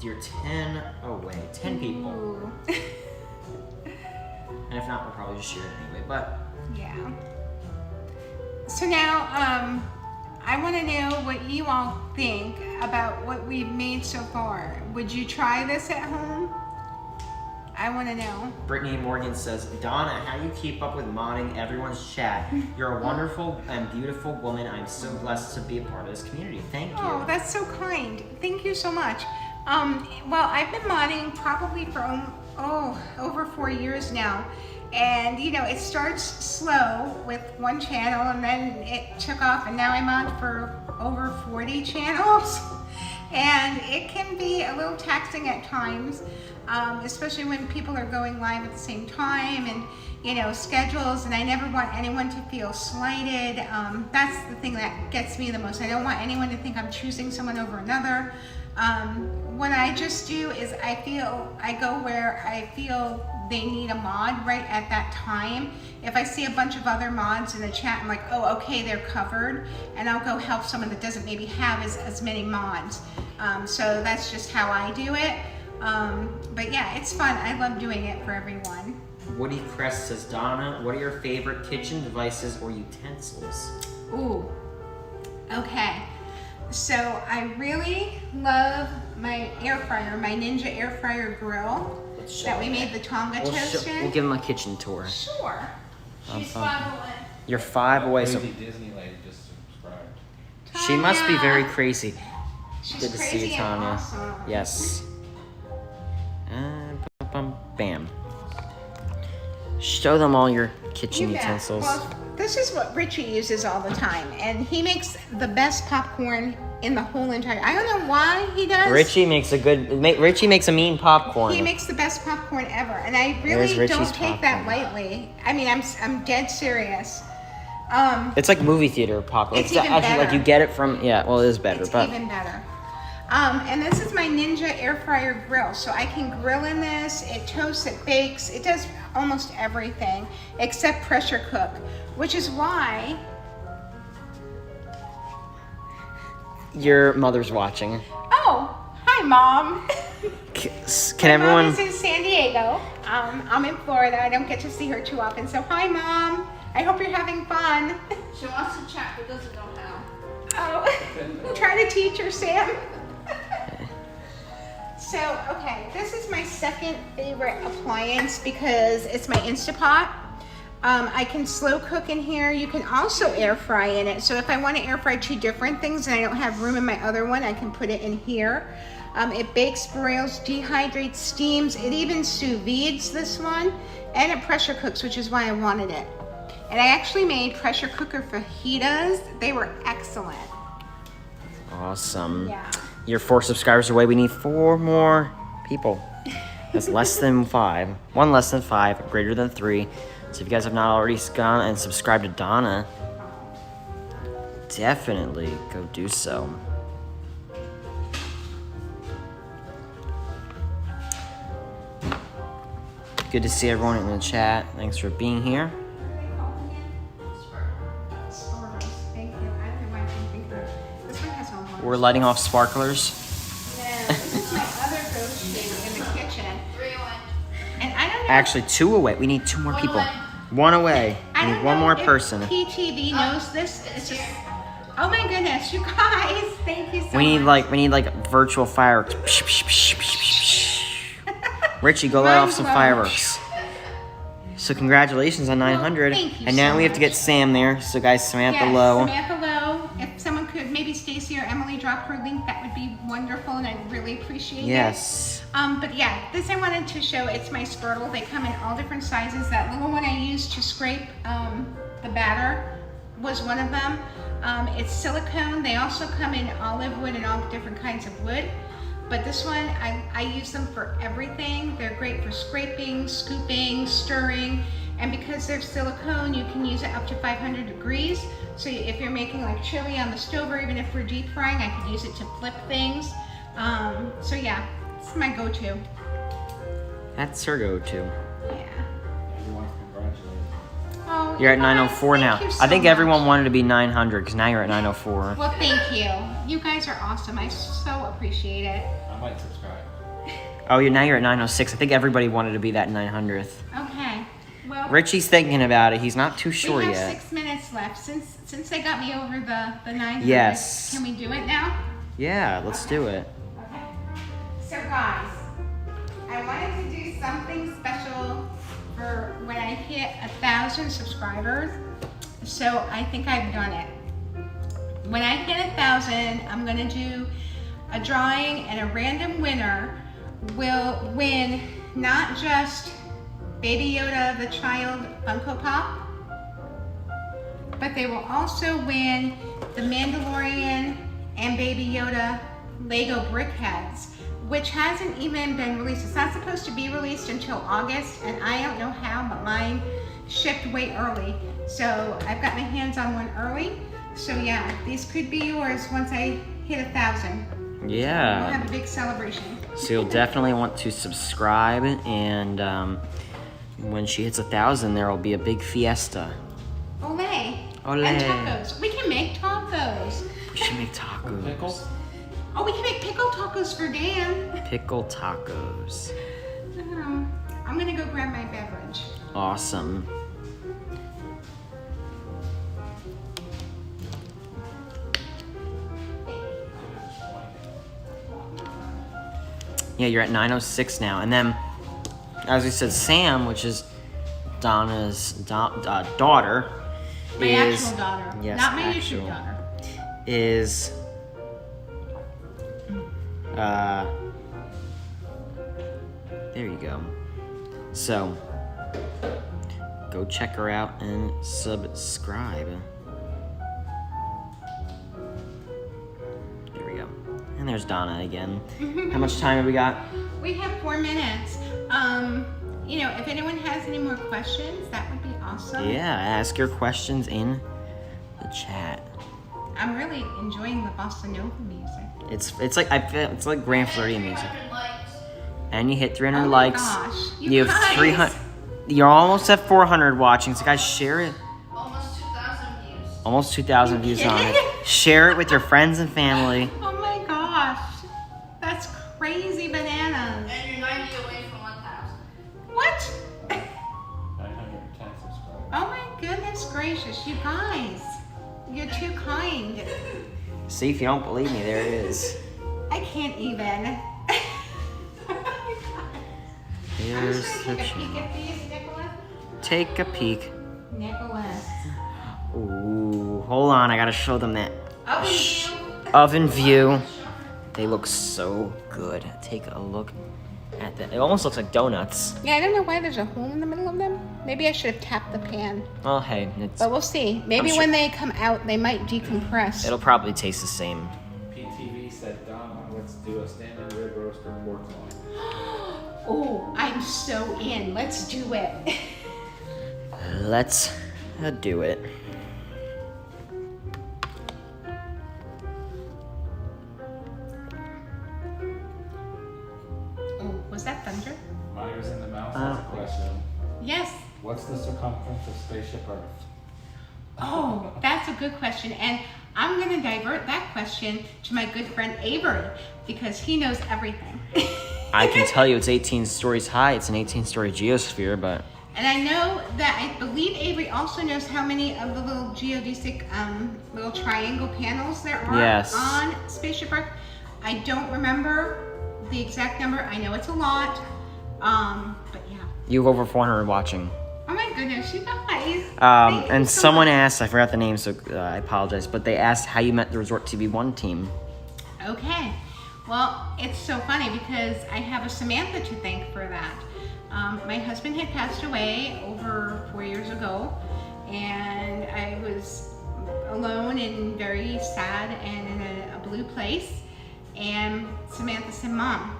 You're 10 away, 10 people. Ooh. And if not, we'll probably just share it anyway, but Yeah. So now, I want to know what you all think about what we've made so far. Would you try this at home? I want to know. Brittany Morgan says, Donna, how do you keep up with modding everyone's chat? You're a wonderful and beautiful woman. I'm so blessed to be a part of this community. Thank you. Oh, that's so kind. Thank you so much. Well, I've been modding probably for over 4 years now. And you know, it starts slow with one channel and then it took off and now I'm on for over 40 channels. And it can be a little taxing at times, especially when people are going live at the same time and, you know, schedules, and I never want anyone to feel slighted. That's the thing that gets me the most. I don't want anyone to think I'm choosing someone over another. What I just do is I go where I feel they need a mod right at that time. If I see a bunch of other mods in the chat, I'm like, oh, okay, they're covered, and I'll go help someone that doesn't maybe have as many mods. So that's just how I do it. But yeah, it's fun. I love doing it for everyone. Woody Crest says, Donna, what are your favorite kitchen devices or utensils? Ooh, okay. So I really love my air fryer, my Ninja air fryer grill that we made the Tonga toast in. We'll give them a kitchen tour. Sure. She's 5 away. You're 5 away, so Crazy Disney lady just subscribed. she must be Tanya. very crazy. She's Good to see crazy you, and Tanya. awesome. Yes. And bam. Show them all your kitchen You bet. utensils. Well, this is what Richie uses all the time, and he makes the best popcorn in the whole entire. I don't know why he does. Richie makes a mean popcorn. He makes the best popcorn ever, and I There's really Richie's don't take that popcorn. lightly. I mean, I'm dead serious. It's like movie theater popcorn. It's even actually like better. you get it from, yeah, well, it is better, It's but even better. And this is my Ninja air fryer grill. So I can grill in this, it toasts, it bakes, it does almost everything except pressure cook, which is why your mother's watching. Oh, hi mom. Can My everyone? mom is in San Diego. I'm in Florida. I don't get to see her too often. So hi mom. I hope you're having fun. She wants to chat but doesn't know how. Oh, try to teach her, Sam. So, okay, this is my second favorite appliance because it's my Instapot. I can slow cook in here. You can also air fry in it. So if I want to air fry 2 different things and I don't have room in my other one, I can put it in here. It bakes, broils, dehydrates, steams. It even sous vides this one, and it pressure cooks, which is why I wanted it. And I actually made pressure cooker fajitas. They were excellent. Awesome. Yeah. You're 4 subscribers away. We need 4 more people. That's less than 5. 1 less than 5, greater than 3. So if you guys have not already gone and subscribed to Donna, definitely go do so. Good to see everyone in the chat. Thanks for being here. Thank you. I don't know why I didn't think of it. This one has homework. We're lighting off sparklers. Yeah, this is my other go-to in the kitchen. 3 away. And I don't know. Actually, 2 away. We need 2 more One people. away. 1 away. I We don't need 1 know more if person. PTV knows this. It's here. Oh my goodness, you guys, thank you so We much. need like virtual fireworks. Richie, go light off some Mind blown. fireworks. So congratulations on 900. thank you And now so we have to much. get Sam there. So guys, Samantha Yes, Lowe. Samantha Lowe. If someone could, maybe Stacy or Emily, drop her link, that would be wonderful, and I'd really appreciate it. Yes. But yeah, this I wanted to show. It's my Spurtle. They come in all different sizes. That little one I used to scrape the batter was one of them. It's silicone. They also come in olive wood and all different kinds of wood. But this one, I use them for everything. They're great for scraping, scooping, stirring. And because they're silicone, you can use it up to 500 degrees. So if you're making like chili on the stove, or even if we're deep frying, I could use it to flip things. So yeah, it's my go-to. That's her go-to. Yeah. Everyone's congratulated. Oh, You're at you guys, 904 now. thank you so I think much. everyone wanted to be 900 because now you're at 904. Well, thank you. You guys are awesome. I so appreciate it. I might subscribe. Oh, now you're at 906. I think everybody wanted to be that 900th. Okay. Well, Richie's thinking about it. He's not too sure we have yet. 6 minutes left. Since they got me over the 900, Yes. can we do it now? Yeah, let's do it. Okay. So guys, I wanted to do something special for when I hit 1,000 subscribers. So I think I've done it. When I hit 1,000, I'm gonna do a drawing, and a random winner will win not just Baby Yoda the Child Funko Pop, but they will also win the Mandalorian and Baby Yoda Lego brick heads, which hasn't even been released. It's not supposed to be released until August, and I don't know how, but mine shipped way early. So I've got my hands on one early. So yeah, these could be yours once I hit 1,000. We'll Yeah. have a big celebration. So you'll definitely want to subscribe, and when she hits 1,000, there will be a big fiesta. Olay. Olay. And tacos. We can make tacos. We should make tacos. Pickles? Oh, we can make pickle tacos for Dan. Pickle tacos. I'm gonna go grab my beverage. Awesome. Yeah, you're at 906 now. And then, as we said, Sam, which is Donna's daughter, My is actual daughter. yes, Not my actual. YouTube daughter. is there you go. So go check her out and subscribe. There we go. And there's Donna again. How much time have we got? We have 4 minutes. You know, if anyone has any more questions, that would be awesome. Yeah, ask your questions in the chat. I'm really enjoying the bossa nova music. It's like it's like Grand Floridian music. 300 likes. And you hit 300 Oh my likes. gosh, You have guys. 300. You're almost at 400 watching. So guys, share it. Almost 2,000 views. Almost 2,000 views on it. kidding? Share it with your friends and family. Oh my gosh. That's crazy bananas. And you're 90 away from 1,000. What? 910 subscribers. Oh my goodness gracious, you guys. You're too kind. See, if you don't believe me, there it is. I can't even. I'm Here's just the gonna take a peek channel. at these, Nicholas. Take a peek. Nicholas. Ooh, hold on. I gotta show them that Oven view. oven view. They look so good. Take a look at that. It almost looks like donuts. Yeah, I don't know why there's a hole in the middle of them. Maybe I should have tapped the pan. Well, hey, it's But we'll see. Maybe sure- when they come out, they might decompress. it'll probably taste the same. PTV said, Donna, let's do a standing rib roast or pork loin. Oh, I'm so in. Let's do it. Let's do it. Oh, was that thunder? Myers and the Mouse has a question. Yes. What's the circumference of Spaceship Earth? Oh, that's a good question. And I'm going to divert that question to my good friend Avery because he knows everything. I can tell you it's 18 stories high. It's an 18-story geosphere, but And I know that I believe Avery also knows how many of the little geodesic little triangle panels there are Yes. on Spaceship Earth. I don't remember the exact number. I know it's a lot. But yeah. You have over 400 watching. Oh my goodness, you guys. Thank you And so someone much. asked, I forgot the name, so I apologize, but they asked how you met the Resort TV 1 team. Okay. Well, it's so funny because I have a Samantha to thank for that. My husband had passed away over 4 years ago, and I was alone and very sad and in a blue place. And Samantha said, Mom,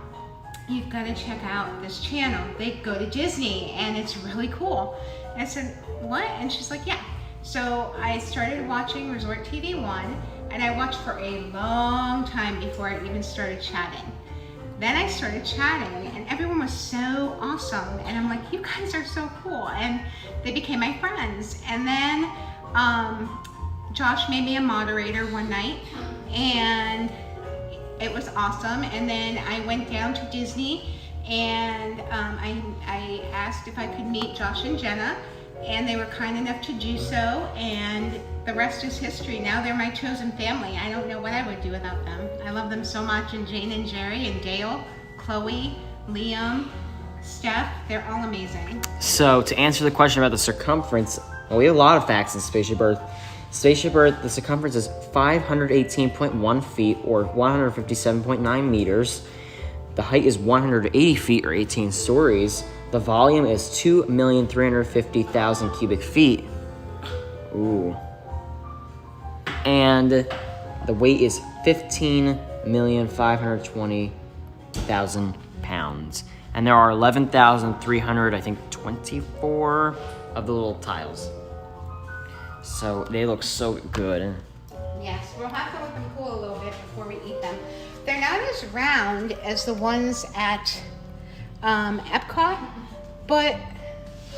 you've got to check out this channel. They go to Disney and it's really cool. And I said, what? And she's like, yeah. So I started watching Resort TV 1, and I watched for a long time before I even started chatting. Then I started chatting and everyone was so awesome, and I'm like, you guys are so cool, and they became my friends. And then Josh made me a moderator one night, and it was awesome. And then I went down to Disney, and I asked if I could meet Josh and Jenna, and they were kind enough to do so, and the rest is history. Now they're my chosen family. I don't know what I would do without them. I love them so much, and Jane and Jerry and Dale, Chloe, Liam, Steph, they're all amazing. So to answer the question about the circumference, well, we have a lot of facts in Spaceship Earth. Spaceship Earth, the circumference is 518.1 feet or 157.9 meters. The height is 180 feet or 18 stories. The volume is 2,350,000 cubic feet. Ooh. And the weight is 15,520,000 pounds. And there are 11,300, I think, 24 of the little tiles. So they look so good. Yes, we'll have to let them cool a little bit before we eat them. They're not as round as the ones at Epcot, but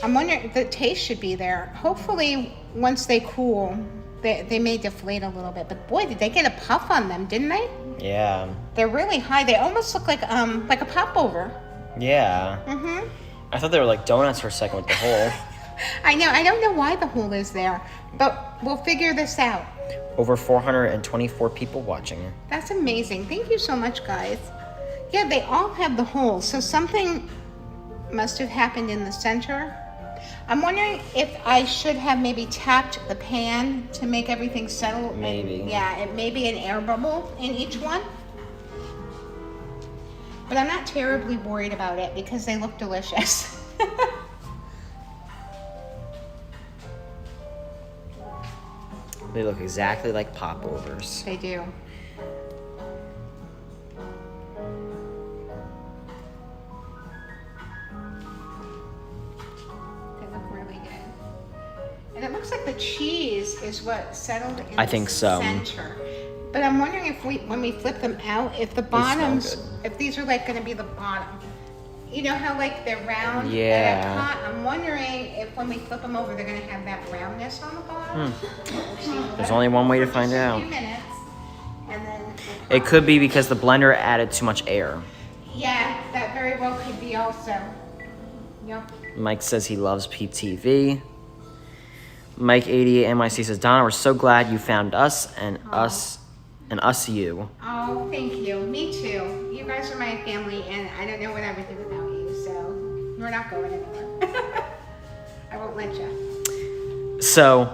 I'm wondering, the taste should be there. Hopefully, once they cool, they may deflate a little bit. But boy, did they get a puff on them, didn't they? Yeah. They're really high. They almost look like a popover. Yeah. Mm-hmm. I thought they were like donuts for a second with the hole. I know. I don't know why the hole is there, but we'll figure this out. Over 424 people watching. That's amazing. Thank you so much, guys. Yeah, they all have the holes, so something must have happened in the center. I'm wondering if I should have maybe tapped the pan to make everything settle. Maybe. Yeah, it may be an air bubble in each one. But I'm not terribly worried about it because they look delicious. They look exactly like popovers. They do. They look really good. And it looks like the cheese is what settled in I the think so. center. But I'm wondering if when we flip them out, if the smell bottoms, good. if these are like gonna be the bottom. You know how like they're round? Yeah. at Epcot? I'm wondering if when we flip them over, they're gonna have that roundness on the bottom. There's only one way to find Just a out. few minutes, and then It could be because the blender added too much air. yeah, that very well could be also. Yep. Mike says he loves PTV. Mike88NYC says, Donna, we're so glad you found us and us you. Oh, thank you. Me too. You guys are my family, and I don't know what I would do without you, so we're not going anywhere. I won't let you. So,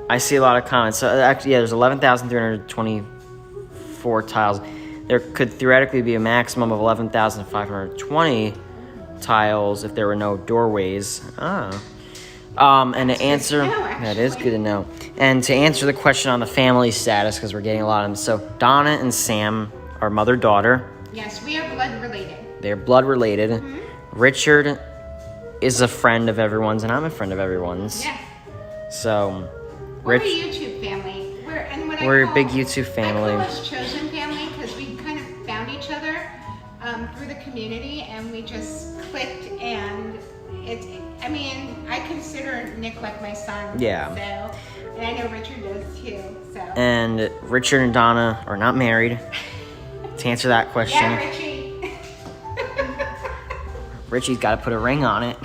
I see a lot of comments. So, actually, yeah, there's 11,324 tiles. There could theoretically be a maximum of 11,520 tiles if there were no doorways. And to answer, know, that is good to know. And to answer the question on the family status, because we're getting a lot of them. So, Donna and Sam are mother-daughter. Yes, we are blood related. They're blood related. Richard is a friend of everyone's, and I'm a friend of everyone's. Yeah. So, We're a Rich, YouTube family. we're a big YouTube family. I call us chosen family because we kind of found each other through the community, and we just clicked, and I consider Nick like my son. Yeah. So, and I know Richard does too. So. And Richard and Donna are not married. To answer that question, Yeah, Richie. Richie's got to put a ring on it.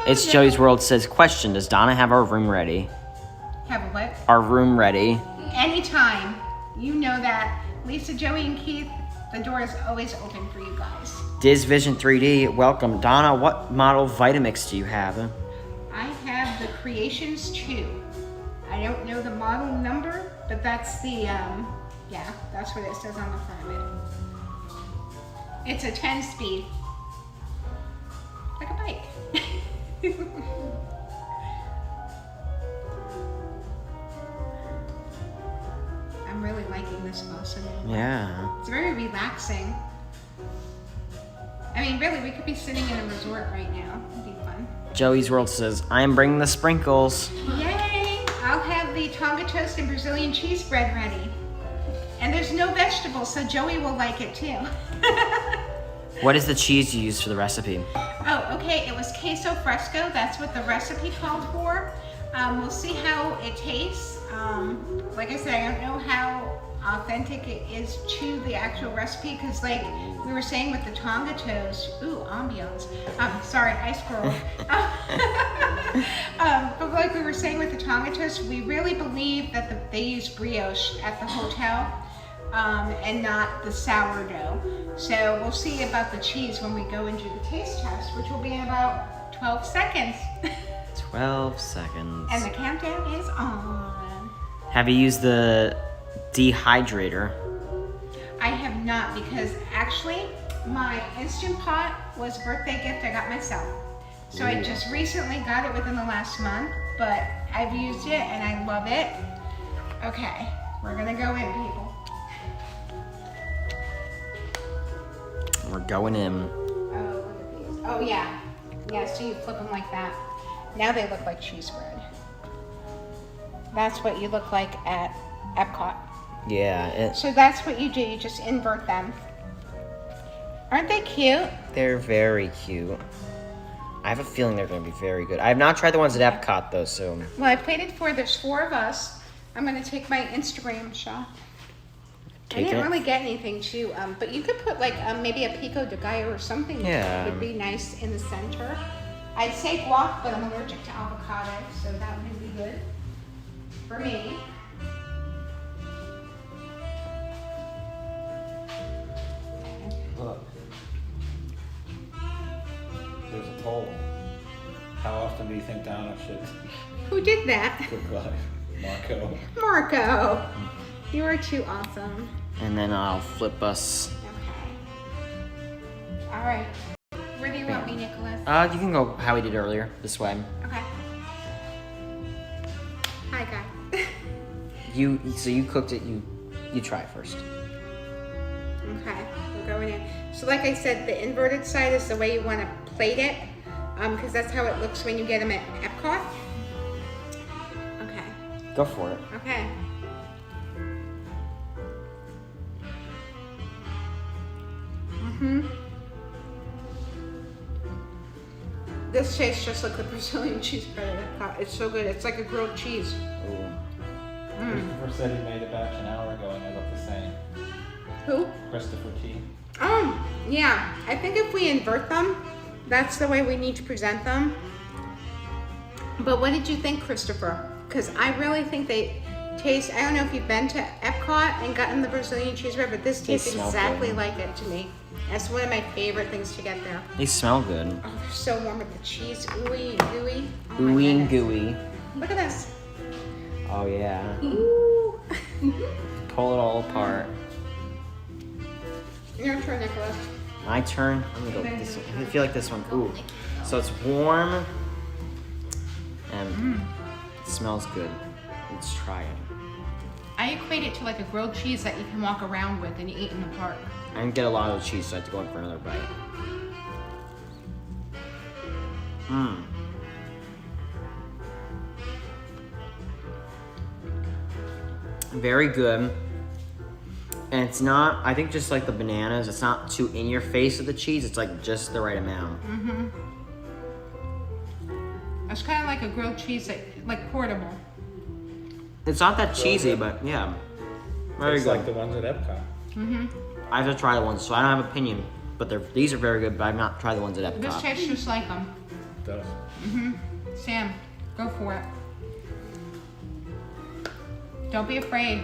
It's Joey's World says, question, does Donna have our room ready? Have a what? Our room ready. Anytime. You know that. Lisa, Joey, and Keith, the door is always open for you guys. Diz Vision 3D, welcome. Donna, what model Vitamix do you have? I have the Creations 2. I don't know the model number, but that's the, yeah, that's what it says on the front of it. It's a 10-speed. Like a bike. I'm really liking this faucet. Yeah. It's very relaxing. I mean, really, we could be sitting in a resort right now. It'd be fun. Joey's World says, I am bringing the sprinkles. Yay! I'll have the Tonga toast and Brazilian cheese bread ready. And there's no vegetables, so Joey will like it too. What is the cheese you used for the recipe? Oh, okay, it was queso fresco. That's what the recipe called for. We'll see how it tastes. Like I said, I don't know how authentic it is to the actual recipe, because like we were saying with the Tonga toast, ooh, ambiance. Sorry, I scrolled. But like we were saying with the Tonga toast, we really believe that they use brioche at the hotel, and not the sourdough. So we'll see about the cheese when we go and do the taste test, which will be in about 12 seconds. 12 seconds. And the countdown is on. Have you used the dehydrator? I have not, because actually my Instant Pot was a birthday gift I got myself. So I just recently got it within the last month, but I've used it and I love it. Okay, we're gonna go in, people. We're going in. Oh, look at these. Oh yeah. Yeah, so you flip them like that. Now they look like cheese bread. That's what you look like at Epcot. Yeah, So that's what you do, you just invert them. Aren't they cute? they're very cute. I have a feeling they're going to be very good. I have not tried the ones at Epcot though, so. Well, I plated for, there's 4 of us. I'm gonna take my Instagram shot. I Take didn't it. really get anything too, but you could put like maybe a pico de gallo or something. Yeah. Would be nice in the center. I'd say guac, but I'm allergic to avocado, so that would be good for me. Look. There's a poll. How often do you think Donna should Who did that? cook live? Marco. Marco. You are too awesome. And then I'll flip us. Okay. All right. Where do you want me, Nicholas? You can go how we did earlier, this way. Okay. Hi, guy. So you cooked it, you try first. Okay, we're going in. So like I said, the inverted side is the way you want to plate it, because that's how it looks when you get them at Epcot. Okay. Go for it. Okay. This tastes just like the Brazilian cheese bread at Epcot. It's so good. It's like a grilled cheese. Ooh. Christopher said he made a batch an hour ago and they look the same. Who? Christopher T. Yeah. I think if we invert them, that's the way we need to present them. But what did you think, Christopher? Because I really think they taste, I don't know if you've been to Epcot and gotten the Brazilian cheese bread, but this They tastes smell exactly good. like it to me. That's one of my favorite things to get there. They smell good. Oh, they're so warm with the cheese, ooey and gooey. Oh my Ooey and goodness. gooey. Look at this. Oh yeah. Ooh. Pull it all apart. Your turn, Nicholas. My turn. I'm gonna go with this one. I feel like this one. Ooh. So it's warm and it smells good. Let's try it. I equate it to like a grilled cheese that you can walk around with and eat in the park. I didn't get a lot of the cheese, so I have to go in for another bite. Very good. And it's not, I think just like the bananas, it's not too in your face with the cheese, it's like just the right amount. It's kind of like a grilled cheese, like portable. It's not that cheesy, but yeah. Very It's good. like the ones at Epcot. I have to try the ones, so I don't have an opinion, but these are very good, but I've not tried the ones at This Epcot. tastes just like them. It does. Sam, go for it. Don't be afraid.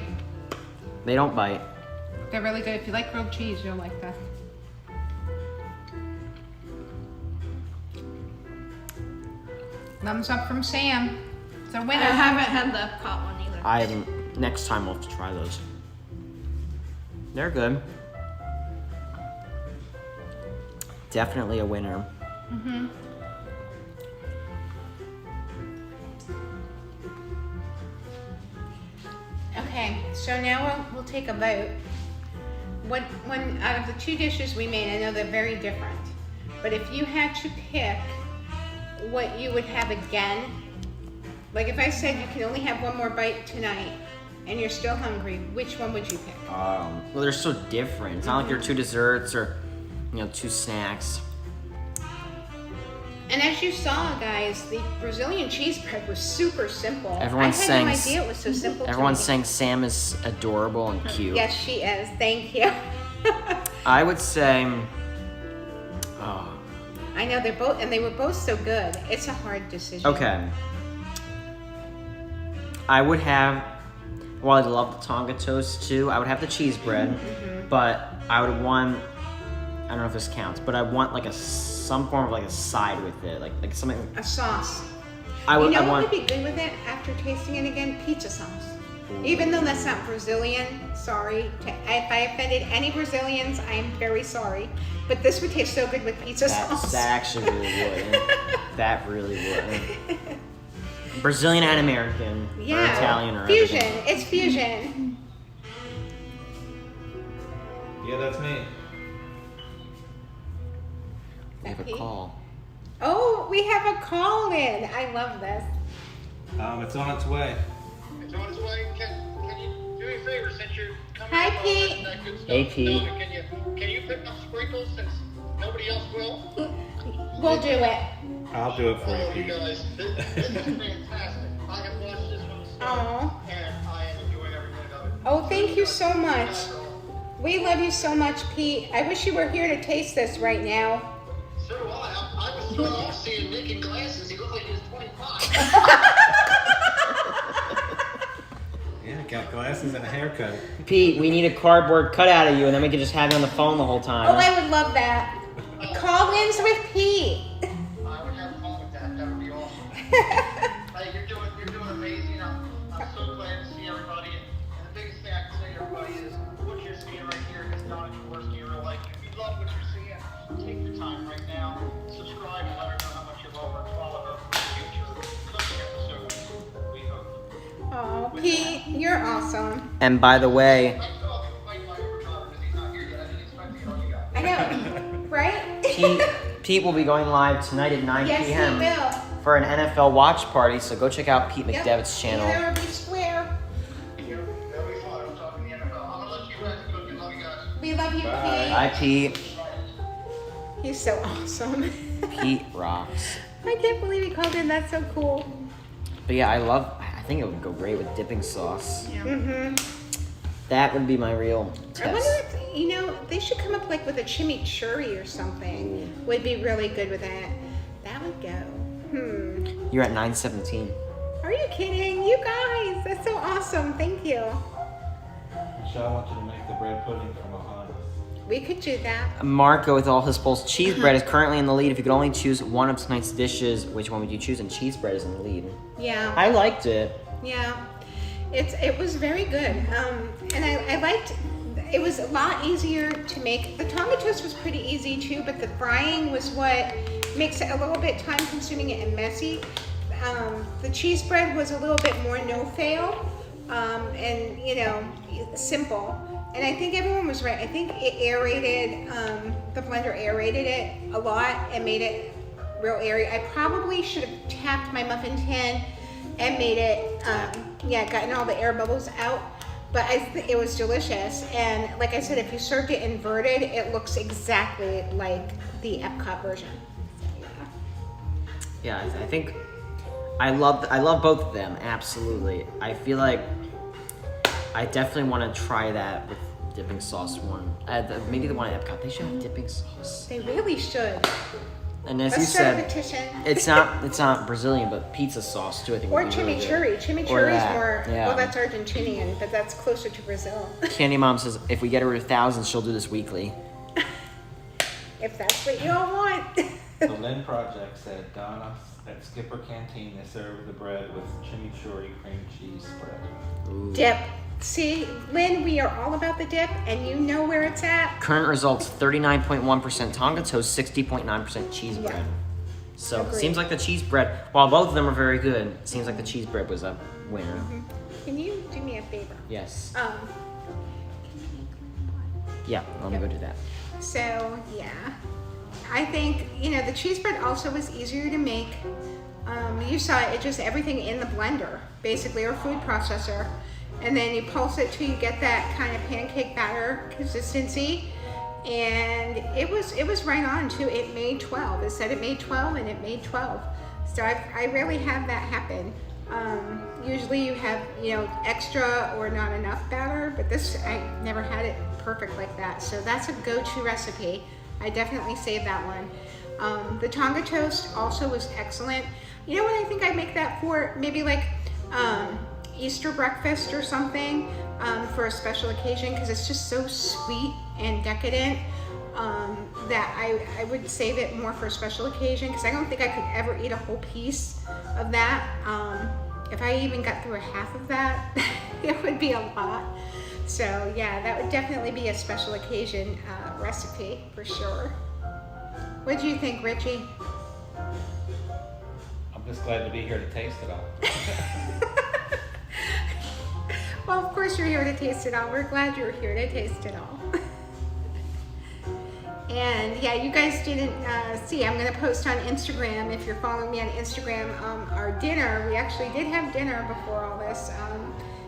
They don't bite. They're really good. If you like grilled cheese, you'll like this. Thumbs up from Sam. It's a I winner. haven't had the pot one either. I haven't. Next time we'll have to try those. They're good. Definitely a winner. Okay, so now we'll take a vote. When out of the two dishes we made, I know they're very different, but if you had to pick what you would have again, like if I said you can only have one more bite tonight and you're still hungry, which one would you pick? Well, they're so different. It's not like they're two desserts or, two snacks. And as you saw, guys, the Brazilian cheese bread was super simple. Everyone's I had saying no idea it was so simple. to Everyone's make. saying Sam is adorable and cute. Yes, she is. Thank you. I would say, I know they were both so good. It's a hard decision. okay. I would have, well, I love the Tonga toast too. I would have the cheese bread, but I would want, I don't know if this counts, but I want like some form of like a side with it, like something. A sauce. I would. You know I what want. would be good with it after tasting it again? Pizza sauce. Even though that's not Brazilian, sorry. If I offended any Brazilians, I'm very sorry. But this would taste so good with pizza sauce. That actually really would. That really would. Brazilian and American, or Italian, or fusion. everything. It's fusion. Yeah, that's me. We have a call. Oh, we have a call in. I love this. It's on its way. It's on its way. Can you do me a favor since you're coming Hi, up on Pete. that good stuff? Hey, Pete. Donna, can you pick up sprinkles since nobody else will? We'll do it. I'll do it for you, Oh, you Pete. guys, this is fantastic. I have watched this one start, Aw. and I am enjoying every minute of it. Oh, thank you so much. We love you so much, Pete. I wish you were here to taste this right now. So do I. I was thrown off seeing Nick in glasses. He looked like he was 25. Yeah, got glasses and a haircut. Pete, we need a cardboard cutout of you, and then we can just have you on the phone the whole Oh, time. I would love that. Call-ins with Pete. I would have fun with that. That would be awesome. Hey, you're doing amazing. I'm so glad to see everybody. And the biggest thing I can say to everybody is what you're seeing right here is Donna Jaworski in real life. If you love what you're seeing, take your time right now. Subscribe and let her know how much you love her. Follow her for future cooking episodes. We hope. Oh, Pete, you're awesome. And by the way, I'm still having to fight my Uber driver because he's not here yet. I didn't expect to get on you guys. I know, right? Pete will be going live tonight at 9 Yes, p.m. he will. for an NFL watch party, so go check out Pete Yep. McDevitt's channel. Either we swear. That'll be fun. I'm talking the NFL. I'm going to let you guys cook and love you guys. We love you, Bye. Bye, Pete. Pete. He's so awesome. Pete rocks. I can't believe he called in. That's so cool. But yeah, I think it would go great with dipping sauce. Mm-hmm. That would be my real I wonder test. if, they should come up like with a chimichurri or something. Would be really good with that. That would go. You're at 9:17. Are you kidding? You guys, that's so awesome. Thank you. Michelle, I want you to make the bread pudding from Ohio. We could do that. Marco with all his bowls. Cheese bread is currently in the lead. If you could only choose one of tonight's dishes, which one would you choose? And cheese bread is in the lead. Yeah. I liked it. Yeah, it was very good, and I liked. It was a lot easier to make. The Tonga toast was pretty easy too, but the frying was what makes it a little bit time consuming and messy. The cheese bread was a little bit more no fail, and simple. And I think everyone was right. I think it aerated. The blender aerated it a lot and made it real airy. I probably should have tapped my muffin tin and made it, gotten all the air bubbles out. But it was delicious. And like I said, if you served it inverted, it looks exactly like the Epcot version. So, Yeah, I think I love both of them. Absolutely. I feel like I definitely want to try that with dipping sauce one. Maybe the one at Epcot. They should have dipping sauce. They really should. And as Let's you start a said, petition. it's not Brazilian, but pizza sauce too. I think. Or would be really chimichurri. good. Chimichurri Or is that, more, yeah. well, that's Argentinian, but that's closer to Brazil. Candy Mom says if we get her to 1,000, she'll do this weekly. If that's what you all want. The Lynn Project said Donna at Skipper Canteen they serve the bread with chimichurri cream cheese spread. Ooh. Dip. See, Lynn, we are all about the dip, and you know where it's at. Current results: 39.1% Tonga toast, 60.9% cheese Yeah. bread. So it Agreed. seems like the cheese bread, while both of them are very good, it seems like the cheese bread was a winner. Can you do me a favor? Yes. Yeah, let me go do that. So, yeah. I think, the cheese bread also was easier to make. You saw it just everything in the blender, basically, or food processor. And then you pulse it till you get that kind of pancake batter consistency. And it was right on too. It made 12. It said it made 12 and it made 12. So I rarely have that happen. Usually you have, extra or not enough batter, but this, I never had it perfect like that. So that's a go-to recipe. I definitely saved that one. The Tonga toast also was excellent. You know what I think I make that for? Maybe like Easter breakfast or something for a special occasion, because it's just so sweet and decadent that I would save it more for a special occasion, because I don't think I could ever eat a whole piece of that. If I even got through a half of that, it would be a lot. So yeah, that would definitely be a special occasion recipe for sure. What do you think, Richie? I'm just glad to be here to taste it all. Well, of course you're here to taste it all. We're glad you're here to taste it all. And yeah, you guys didn't see, I'm gonna post on Instagram, if you're following me on Instagram, our dinner. We actually did have dinner before all this,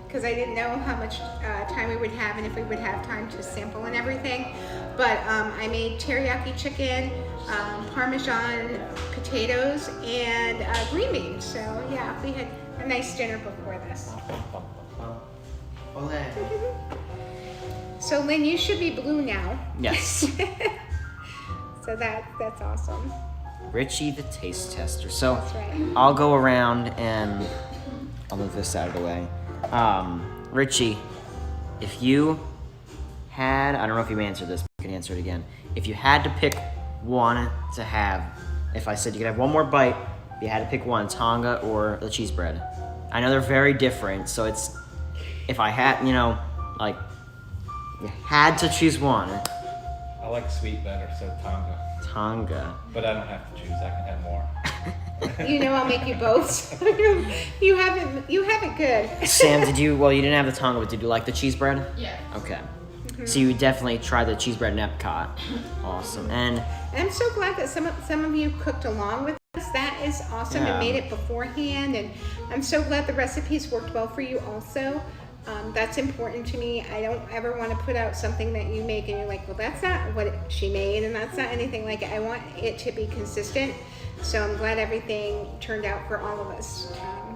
because I didn't know how much time we would have and if we would have time to sample and everything. But I made teriyaki chicken, Parmesan potatoes, and green beans. So yeah, we had a nice dinner before this. Olé. So Lynn, you should be blue now. Yes. So that's awesome. Richie the taste tester. So That's right. I'll go around and I'll move this out of the way. Richie, if you had, I don't know if you answered this, but you can answer it again. If you had to pick one to have, if I said you could have one more bite, you had to pick one, Tonga or the cheese bread. I know they're very different, so it's, if I had, you had to choose one. I like sweet better, so Tonga. Tonga. But I don't have to choose. I can have more. I'll make you both. You have it good. Sam, you didn't have the Tonga, but did you like the cheese bread? Yeah. Okay. So you would definitely try the cheese bread in Epcot. Awesome. And I'm so glad that some of you cooked along with us. That is awesome. Yeah. And made it beforehand, and I'm so glad the recipes worked well for you also. That's important to me. I don't ever want to put out something that you make and you're like, well, that's not what she made, and that's not anything like it. I want it to be consistent. So I'm glad everything turned out for all of us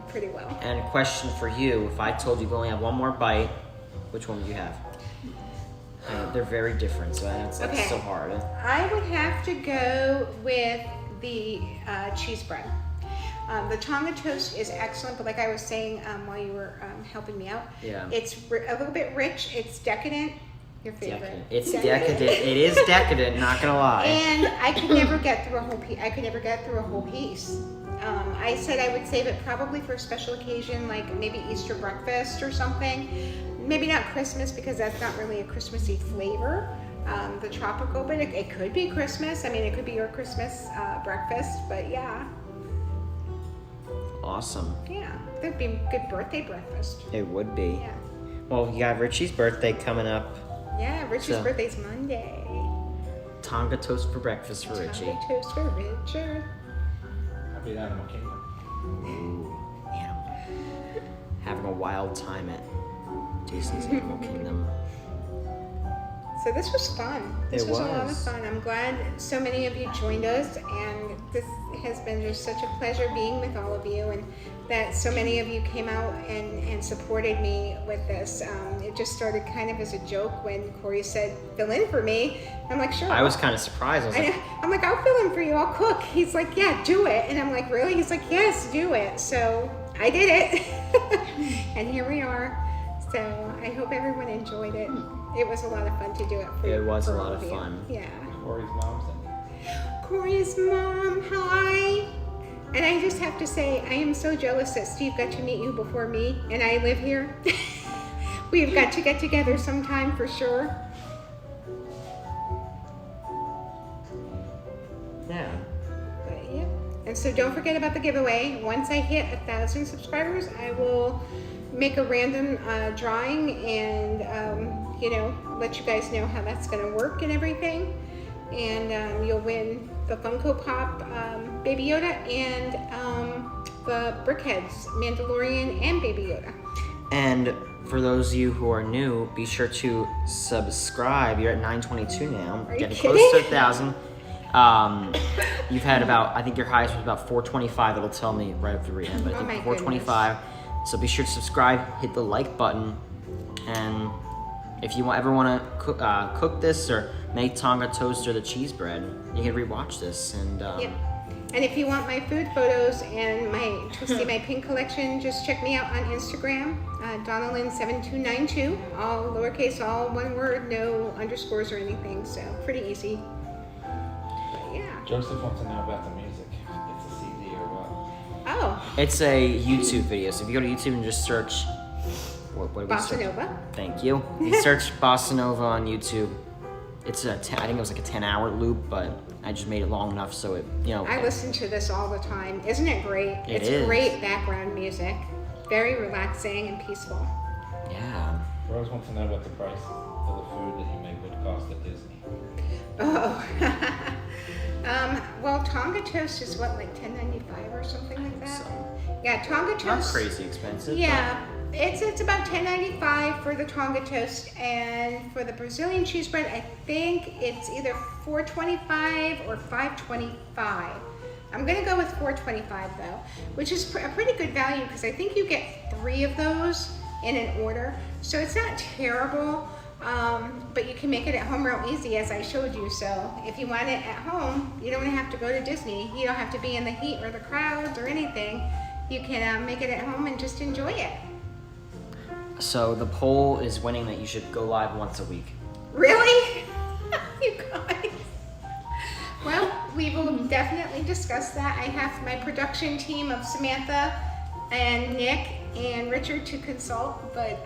pretty well. And a question for you, if I told you you only have one more bite, which one would you have? They're very different, so that's Okay. so hard. I would have to go with the cheese bread. The Tonga toast is excellent, but like I was saying while you were helping me out, Yeah. it's a little bit rich. It's decadent. Your favorite. Decadent. It's decadent. It is decadent, not gonna lie. And I could never get through a whole piece. I said I would save it probably for a special occasion, like maybe Easter breakfast or something. Maybe not Christmas, because that's not really a Christmassy flavor, the tropical, but it could be Christmas. I mean, it could be your Christmas breakfast, but yeah. Awesome. Yeah, that'd be a good birthday breakfast. It would be. Yeah. Well, you got Richie's birthday coming up. Yeah, Richie's So- birthday's Monday. Tonga toast for breakfast for Richie. Tonga toast for Richard. Happy Animal Kingdom. Ooh, animal. Having a wild time at Disney's Animal Kingdom. So this was fun. This It was a lot of was. fun. I'm glad so many of you joined us, and this has been just such a pleasure being with all of you, and that so many of you came out and supported me with this. It just started kind of as a joke when Corey said, fill in for me. I'm like, sure. I was kind of surprised. I was like, I'm like, I'll fill in for you, I'll cook. He's like, yeah, do it. And I'm like, really? He's like, yes, do it. So I did it. And here we are. So I hope everyone enjoyed it. It was a lot of fun to do it for you. It was a for lot all of you. fun. Yeah. Corey's mom's in. Corey's mom, hi. And I just have to say, I am so jealous that Steve got to meet you before me, and I live here. We've got to get together sometime for sure. Yeah. But yeah. And so don't forget about the giveaway. Once I hit 1,000 subscribers, I will make a random drawing and let you guys know how that's going to work and everything. And you'll win the Funko Pop Baby Yoda and the Brickheads Mandalorian and Baby Yoda. And for those of you who are new, be sure to subscribe. You're at 922 now. Are you Getting kidding? close to 1,000. You've had about, I think your highest was about 425. It'll tell me right at the end, but I Oh think my 425. So be sure to subscribe, hit the like button, and if you ever want to cook this or make Tonga toast or the cheese bread, you can rewatch this. And Yep. And if you want my food photos and to see my pink collection, just check me out on Instagram, DonnaLynn7292, all lowercase, all one word, no underscores or anything, so pretty easy. But yeah. Joseph wants to know about the music. It's a CD or what? Oh, it's a YouTube video. So if you go to YouTube and just search, what do we Bossa search? Nova. Thank you. You search Bossa Nova on YouTube. It's I think it was like a 10-hour loop, but I just made it long enough so it, I listen to this all the time. Isn't it great? It It's is. great background music. Very relaxing and peaceful. Yeah. Rose wants to know what the price of the food that you make would cost at Disney. Oh. Well, Tonga toast is what, like $10.95 or something like that? So, Yeah, Tonga toast. not crazy expensive. Yeah, it's about $10.95 for the Tonga toast, and for the Brazilian cheese bread, I think it's either $4.25 or $5.25. I'm gonna go with $4.25 though, which is a pretty good value because I think you get 3 of those in an order, so it's not terrible. But you can make it at home real easy, as I showed you. So if you want it at home, you don't have to go to Disney. You don't have to be in the heat or the crowds or anything. You can make it at home and just enjoy it. So the poll is winning that you should go live once a week. Really? You guys. Well, we will definitely discuss that. I have my production team of Samantha and Nick and Richard to consult, but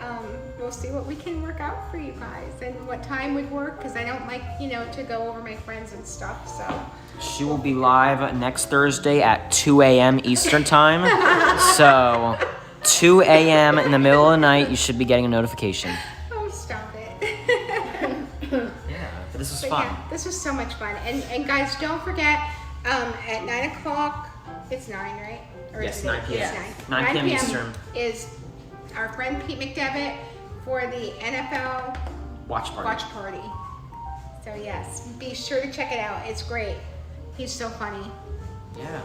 we'll see what we can work out for you guys and what time would work, because I don't like, to go over my friends and stuff, so. She will be live next Thursday at 2 a.m. Eastern time. So 2 a.m. in the middle of the night, you should be getting a notification. Oh, stop it. Yeah, but this was But fun. yeah, this was so much fun. And guys, don't forget, at 9 o'clock, it's 9, right? Or Yes, is it 9 8? p.m. It's 9 p.m. Eastern. Is our friend Pete McDevitt for the NFL Watch party. watch party. So yes, be sure to check it out. It's great. He's so funny. Yeah.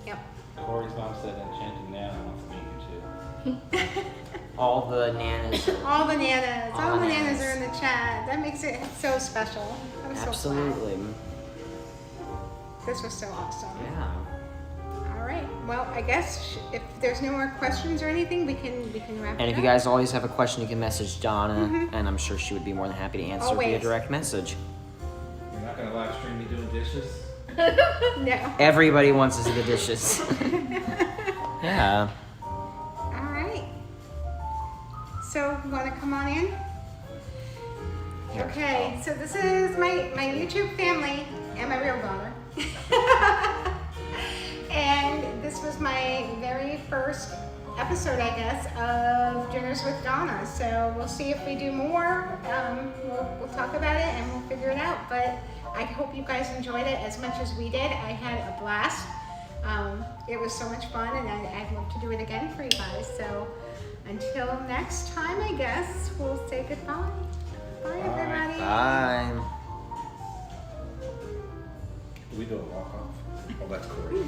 Yep. Corey's mom said Enchanted Nana wants to meet you too. All the nanas. All the nanas. All All the the nanas nanas. are in the chat. That makes it so special. I'm so Absolutely. glad. This was so awesome. Yeah. All right. Well, I guess if there's no more questions or anything, we can wrap it And if up. you guys always have a question, you can message Donna, and I'm sure she would be more than happy to answer via Always. direct message. You're not gonna live stream me doing dishes? No. Everybody wants to see the dishes. Yeah. All right. So, want to come on in? Here. Okay. So this is my YouTube family and my real daughter. And this was my very first episode, I guess, of Dinners with Donna. So we'll see if we do more. We'll talk about it and we'll figure it out. But I hope you guys enjoyed it as much as we did. I had a blast. It was so much fun, and I'd love to do it again for you guys. So until next time, I guess, we'll say goodbye. Bye, everybody. Bye. Do we do a walk off? Oh, that's Corey.